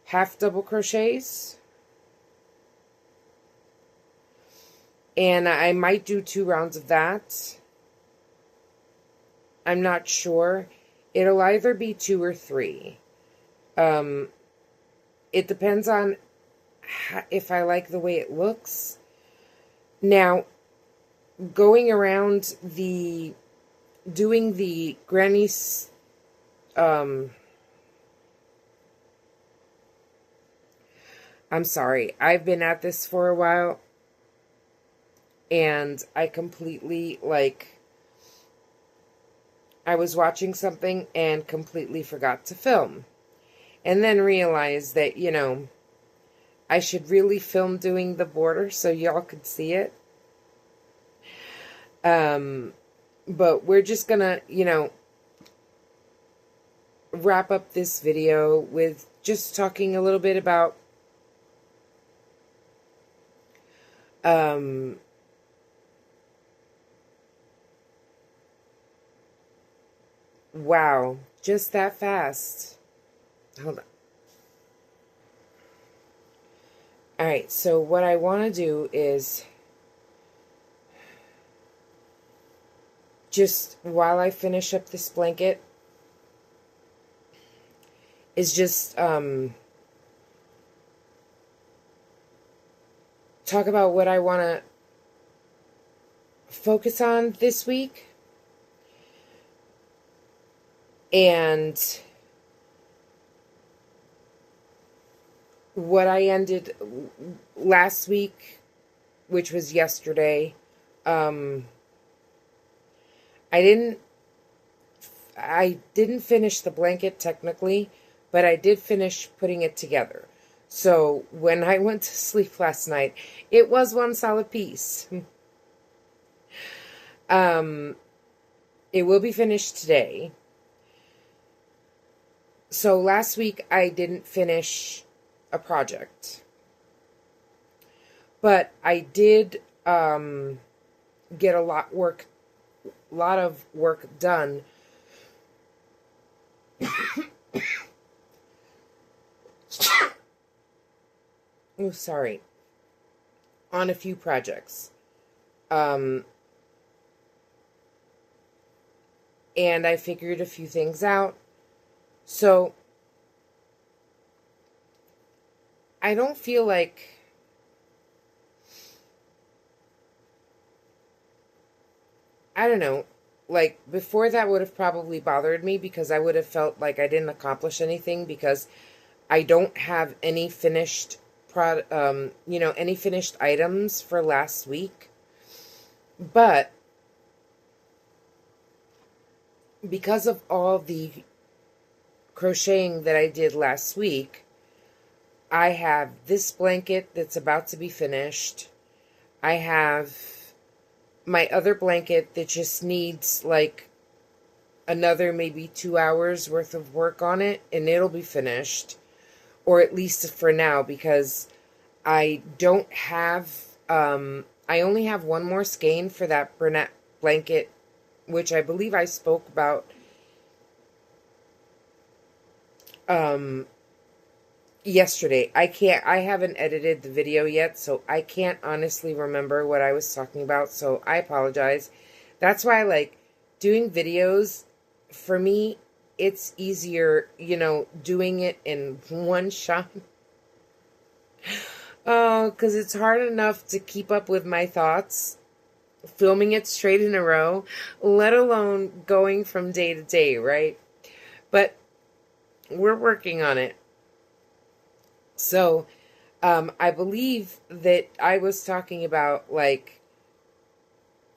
half double crochets. And I might do 2 rounds of that. I'm not sure. It'll either be 2 or 3. It depends on if I like the way it looks. Now, going around doing the granny's, I'm sorry, I've been at this for a while, and I completely, I was watching something and completely forgot to film. And then realized that, I should really film doing the border so y'all could see it. But we're just gonna, wrap up this video with just talking a little bit about wow, just that fast. Hold on. Alright, so what I want to do is just while I finish up this blanket is just talk about what I want to focus on this week. And what I ended last week, which was yesterday, I didn't finish the blanket technically, but I did finish putting it together. So when I went to sleep last night, it was one solid piece. It will be finished today. So last week I didn't finish a project, but I did get a lot of work done. Oh, sorry. On a few projects. And I figured a few things out. So, I don't feel like I don't know, like before that would have probably bothered me because I would have felt like I didn't accomplish anything because I don't have any finished any finished items for last week. But because of all the crocheting that I did last week, I have this blanket that's about to be finished. I have my other blanket that just needs like another maybe 2 hours worth of work on it, and it'll be finished, or at least for now, because I don't have, I only have one more skein for that brunette blanket, which I believe I spoke about yesterday. I haven't edited the video yet, so I can't honestly remember what I was talking about, so I apologize. That's why I like doing videos. For me, it's easier, doing it in one shot. Oh, because it's hard enough to keep up with my thoughts, filming it straight in a row, let alone going from day to day, right? But we're working on it. So, I believe that I was talking about, like,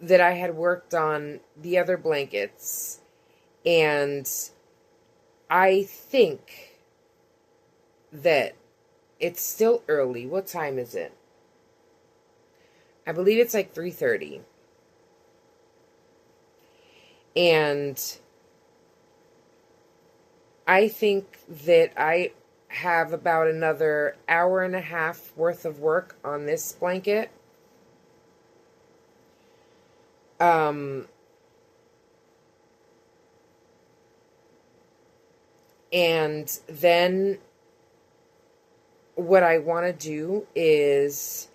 that I had worked on the other blankets, and I think that it's still early. What time is it? I believe it's like 3:30. And I think that I have about another hour and a half worth of work on this blanket. And then what I want to do is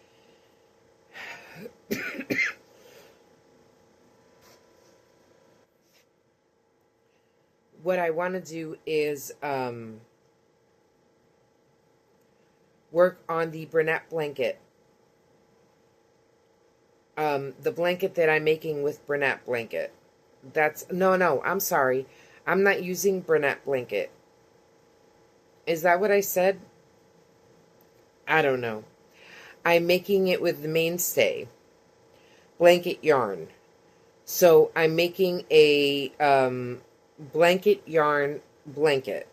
work on the brunette blanket. The blanket that I'm making with brunette blanket. No, I'm sorry. I'm not using brunette blanket. Is that what I said? I don't know. I'm making it with the mainstay blanket yarn. So I'm making a blanket yarn blanket.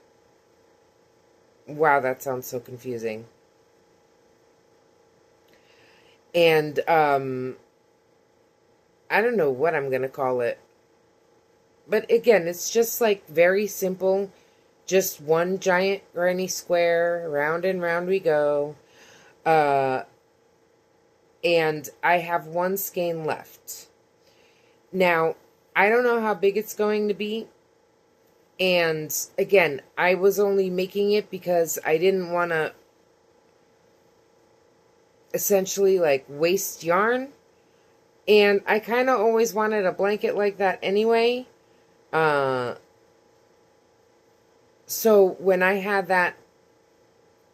Wow, that sounds so confusing. And I don't know what I'm going to call it. But again, it's just like very simple. Just one giant granny square, round and round we go. And I have one skein left. Now, I don't know how big it's going to be. And again, I was only making it because I didn't want to essentially like waste yarn. And I kind of always wanted a blanket like that anyway. So when I had that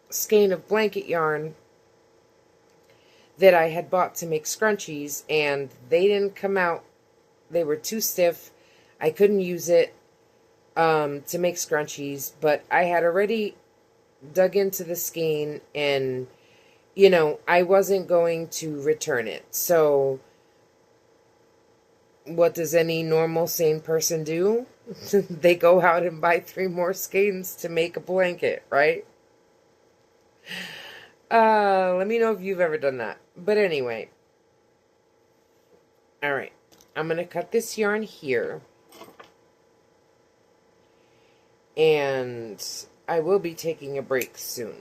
skein of blanket yarn that I had bought to make scrunchies, and they didn't come out, they were too stiff, I couldn't use it to make scrunchies, but I had already dug into the skein, and I wasn't going to return it. So what does any normal sane person do? They go out and buy 3 more skeins to make a blanket, right? Let me know if you've ever done that. But anyway. Alright. I'm going to cut this yarn here. And I will be taking a break soon.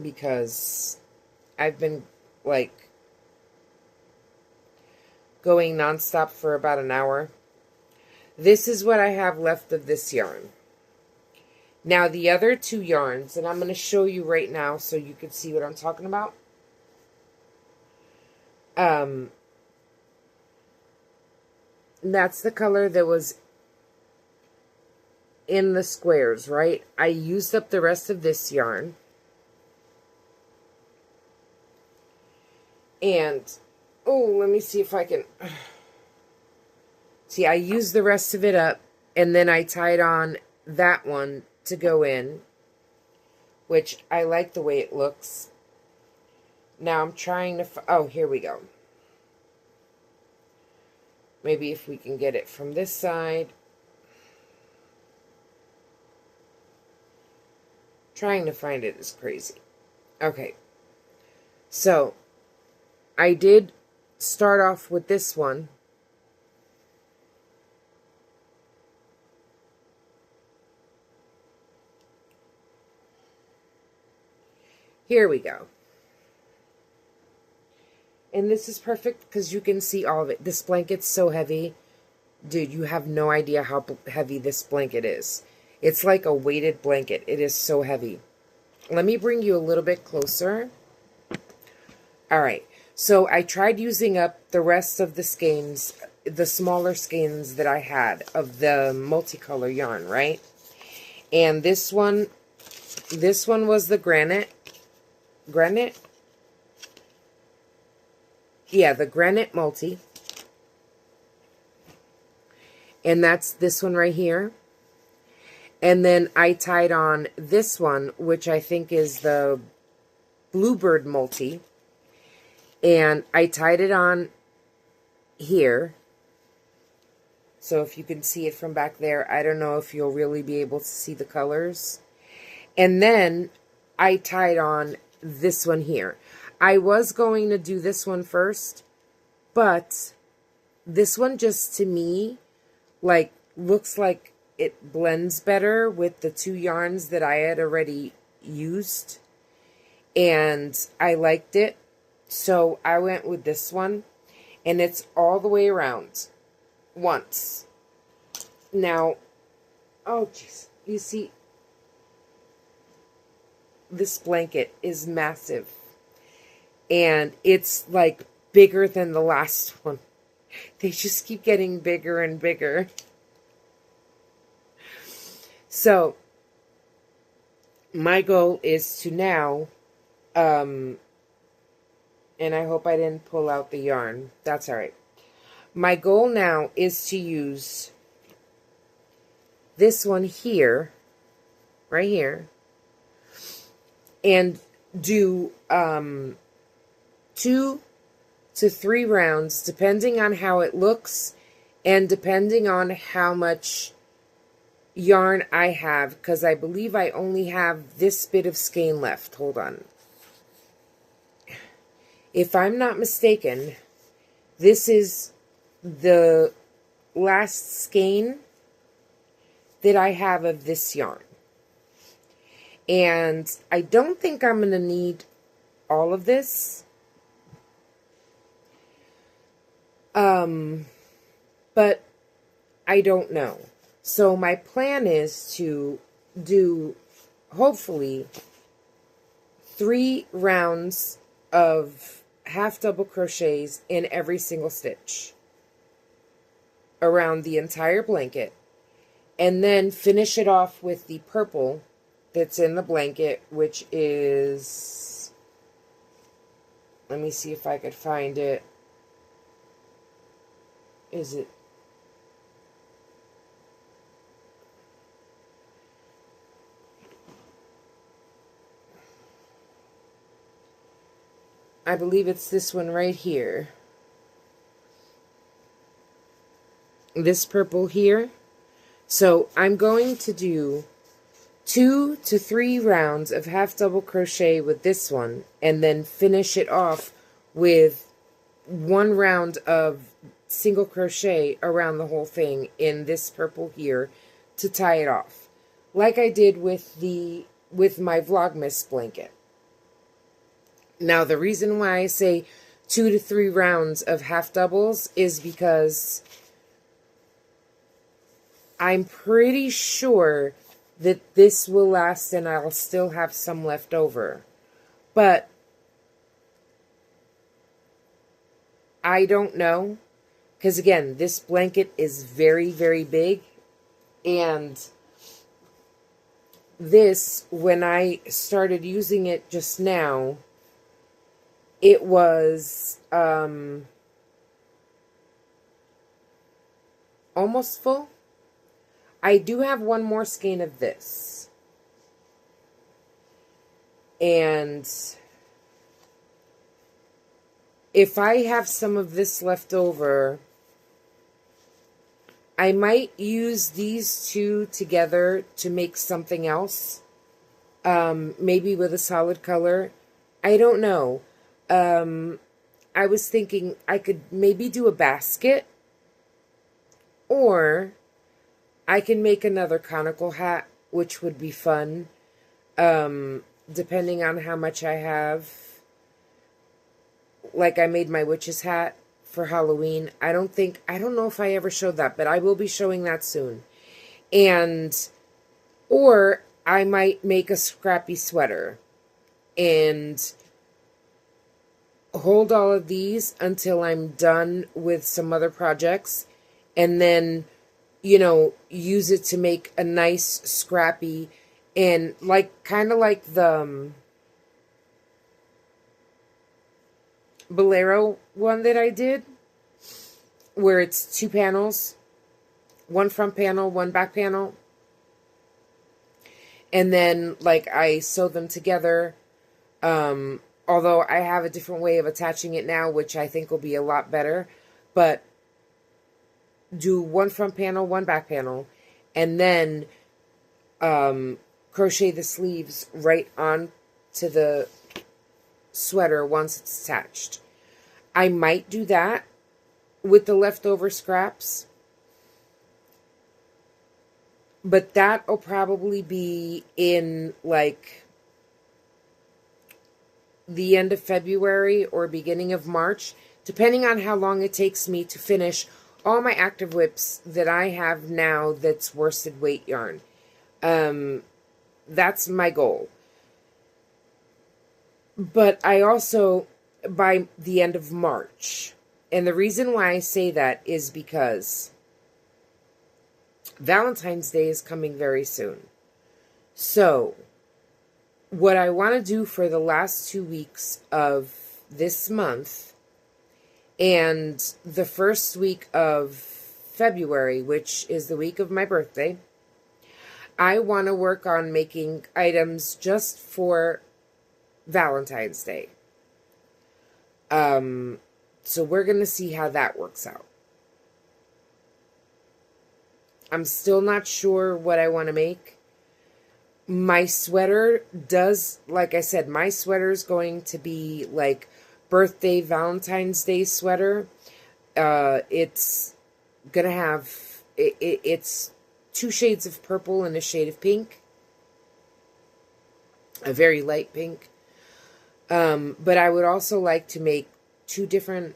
Because I've been, like, going nonstop for about an hour. This is what I have left of this yarn. Now, the other 2 yarns, and I'm going to show you right now so you can see what I'm talking about. That's the color that was in the squares, right? I used up the rest of this yarn. And, oh, let me see if I can... See, I used the rest of it up, and then I tied on that one to go in, which I like the way it looks. Now I'm trying to, oh, here we go. Maybe if we can get it from this side. Trying to find it is crazy. Okay. So, I did start off with this one. Here we go. And this is perfect because you can see all of it. This blanket's so heavy. Dude, you have no idea how heavy this blanket is. It's like a weighted blanket. It is so heavy. Let me bring you a little bit closer. All right. So I tried using up the rest of the skeins, the smaller skeins that I had of the multicolor yarn, right? And this one was the granite. Yeah, the granite multi. And that's this one right here. And then I tied on this one, which I think is the Bluebird multi. And I tied it on here. So if you can see it from back there, I don't know if you'll really be able to see the colors. And then I tied on this one here. I was going to do this one first, but this one just, to me, like, looks like it blends better with the two yarns that I had already used. And I liked it. So I went with this one. And it's all the way around. Once. Now, oh jeez. You see, this blanket is massive. And it's like bigger than the last one. They just keep getting bigger and bigger. So, my goal is to now, and I hope I didn't pull out the yarn. That's all right. My goal now is to use this one here, right here, and do 2 to 3 rounds, depending on how it looks and depending on how much yarn I have, because I believe I only have this bit of skein left. Hold on. If I'm not mistaken, this is the last skein that I have of this yarn. And I don't think I'm going to need all of this. But I don't know. So my plan is to do, hopefully, 3 rounds of half double crochets in every single stitch around the entire blanket, and then finish it off with the purple that's in the blanket, which is, let me see if I could find it. Is it? I believe it's this one right here. This purple here. So I'm going to do 2 to 3 rounds of half double crochet with this one, and then finish it off with 1 round of single crochet around the whole thing in this purple here to tie it off, like I did with my Vlogmas blanket. Now the reason why I say 2 to 3 rounds of half doubles is because I'm pretty sure that this will last and I'll still have some left over. But I don't know. Because again, this blanket is very, very big. And this, when I started using it just now, it was, almost full. I do have one more skein of this. And if I have some of this left over, I might use these two together to make something else. Maybe with a solid color. I don't know. I was thinking I could maybe do a basket, or I can make another conical hat, which would be fun, depending on how much I have. Like I made my witch's hat for Halloween. I don't know if I ever showed that, but I will be showing that soon. Or I might make a scrappy sweater and hold all of these until I'm done with some other projects, and then, use it to make a nice scrappy, and kind of like the Bolero one that I did, where it's 2 panels, one front panel, one back panel, and then I sew them together. Although I have a different way of attaching it now, which I think will be a lot better. But do one front panel, one back panel, and then crochet the sleeves right on to the sweater once it's attached. I might do that with the leftover scraps. But that'll probably be in the end of February or beginning of March, depending on how long it takes me to finish all my active whips that I have now that's worsted weight yarn. That's my goal. But I also, by the end of March, and the reason why I say that is because Valentine's Day is coming very soon. So, what I want to do for the last 2 weeks of this month and the first week of February, which is the week of my birthday, I want to work on making items just for Valentine's Day. So we're going to see how that works out. I'm still not sure what I want to make. My sweater does, like I said, my sweater is going to be birthday, Valentine's Day sweater. It's going to have, it's 2 shades of purple and a shade of pink. A very light pink. But I would also like to make 2 different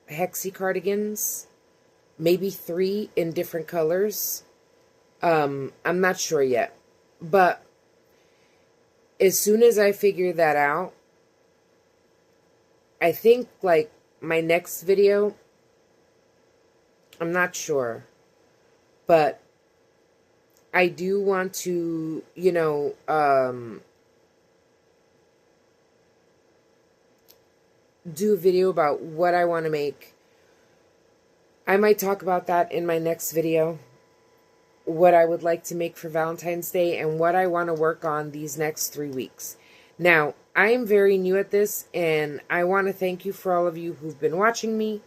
hexie cardigans. Maybe 3 in different colors. I'm not sure yet. But as soon as I figure that out, I think my next video, I'm not sure, but I do want to, do a video about what I want to make. I might talk about that in my next video. What I would like to make for Valentine's Day and what I want to work on these next 3 weeks. Now, I am very new at this, and I want to thank you for all of you who've been watching me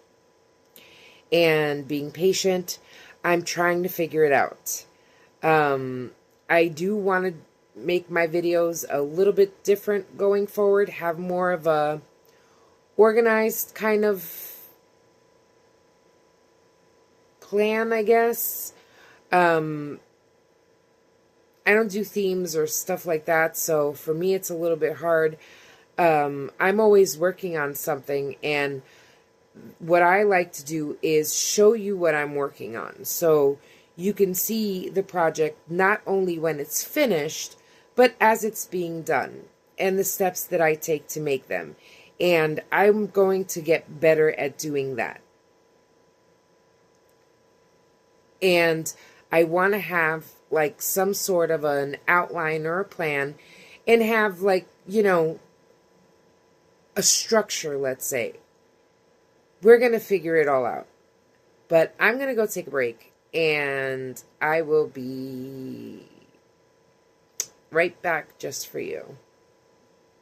and being patient. I'm trying to figure it out. I do want to make my videos a little bit different going forward, have more of a organized kind of plan, I guess. I don't do themes or stuff like that, so for me it's a little bit hard. I'm always working on something, and what I like to do is show you what I'm working on, so you can see the project not only when it's finished, but as it's being done, and the steps that I take to make them. And I'm going to get better at doing that. And I want to have some sort of an outline or a plan, and have a structure, let's say. We're going to figure it all out. But I'm going to go take a break, and I will be right back just for you.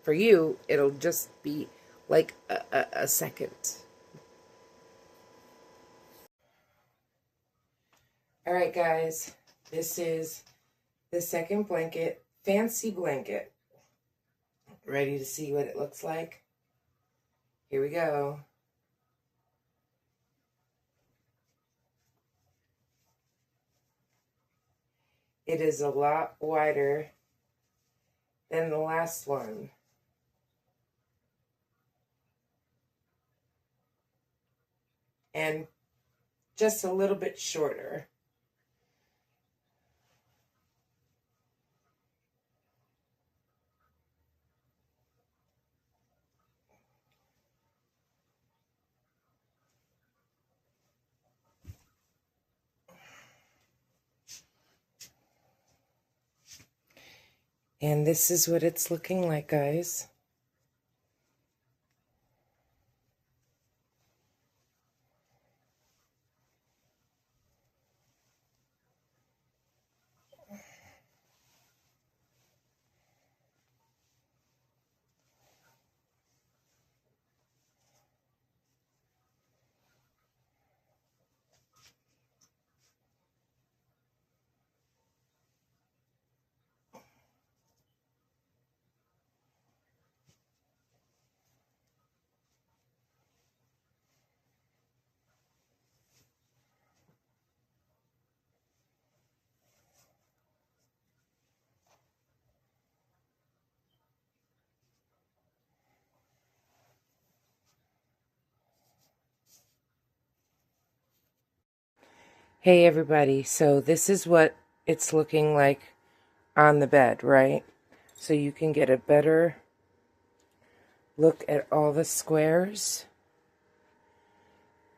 For you, it'll just be like a second. All right, guys, this is the second blanket, fancy blanket. Ready to see what it looks like? Here we go. It is a lot wider than the last one. And just a little bit shorter. And this is what it's looking like, guys. Hey everybody, so this is what it's looking like on the bed, right? So you can get a better look at all the squares.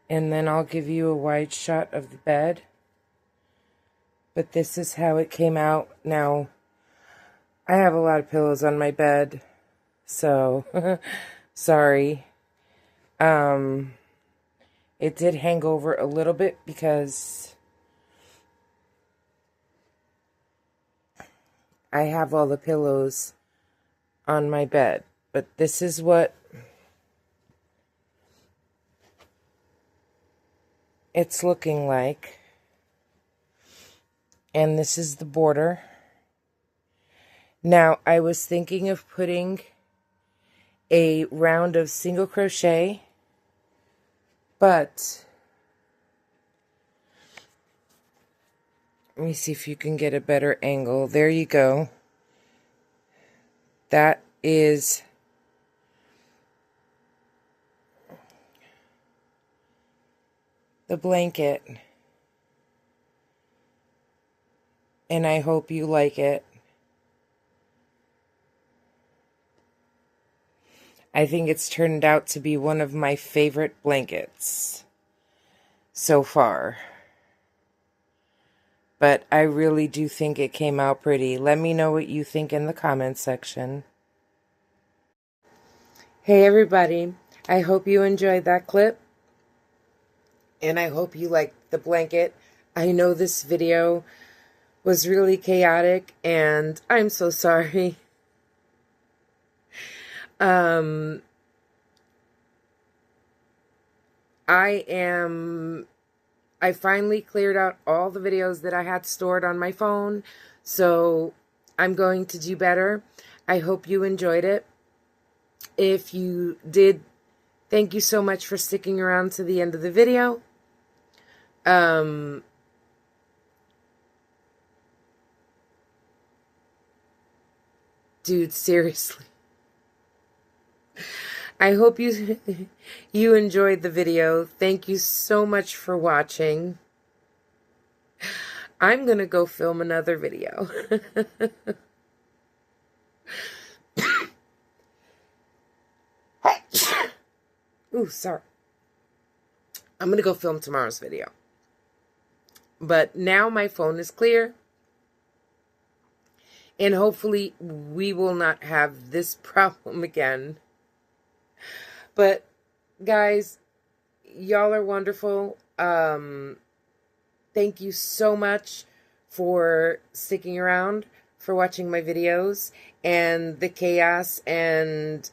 And then I'll give you a wide shot of the bed. But this is how it came out. Now, I have a lot of pillows on my bed, so sorry. It did hang over a little bit because I have all the pillows on my bed. But this is what it's looking like. And this is the border. Now, I was thinking of putting a round of single crochet, but let me see if you can get a better angle. There you go. That is the blanket. And I hope you like it. I think it's turned out to be one of my favorite blankets so far. But I really do think it came out pretty. Let me know what you think in the comments section. Hey everybody, I hope you enjoyed that clip. And I hope you liked the blanket. I know this video was really chaotic and I'm so sorry. I finally cleared out all the videos that I had stored on my phone, so I'm going to do better. I hope you enjoyed it. If you did, thank you so much for sticking around to the end of the video. Dude, seriously. I hope you you enjoyed the video. Thank you so much for watching. I'm going to go film another video. Ooh, sorry. I'm going to go film tomorrow's video. But now my phone is clear. And hopefully we will not have this problem again. But guys, y'all are wonderful. thank you so much for sticking around, for watching my videos, and the chaos and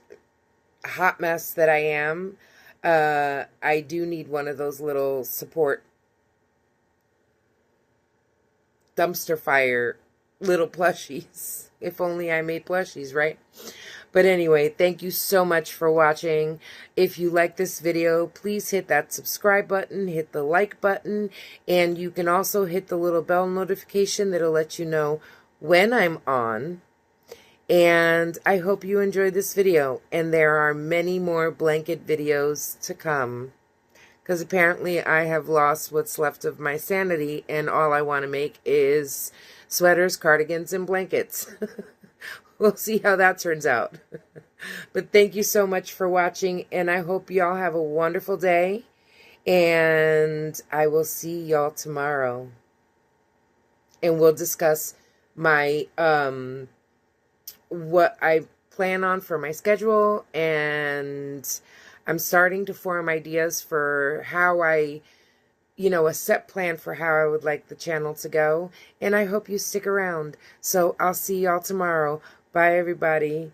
hot mess that I am. I do need one of those little support dumpster fire little plushies. If only I made plushies, right? But anyway, thank you so much for watching. If you like this video, please hit that subscribe button, hit the like button, and you can also hit the little bell notification that'll let you know when I'm on. And I hope you enjoyed this video, and there are many more blanket videos to come. Because apparently I have lost what's left of my sanity, and all I want to make is sweaters, cardigans, and blankets. We'll see how that turns out. But thank you so much for watching, and I hope y'all have a wonderful day. And I will see y'all tomorrow. And we'll discuss my, what I plan on for my schedule, and I'm starting to form ideas for how a set plan for how I would like the channel to go, and I hope you stick around. So I'll see y'all tomorrow. Bye, everybody.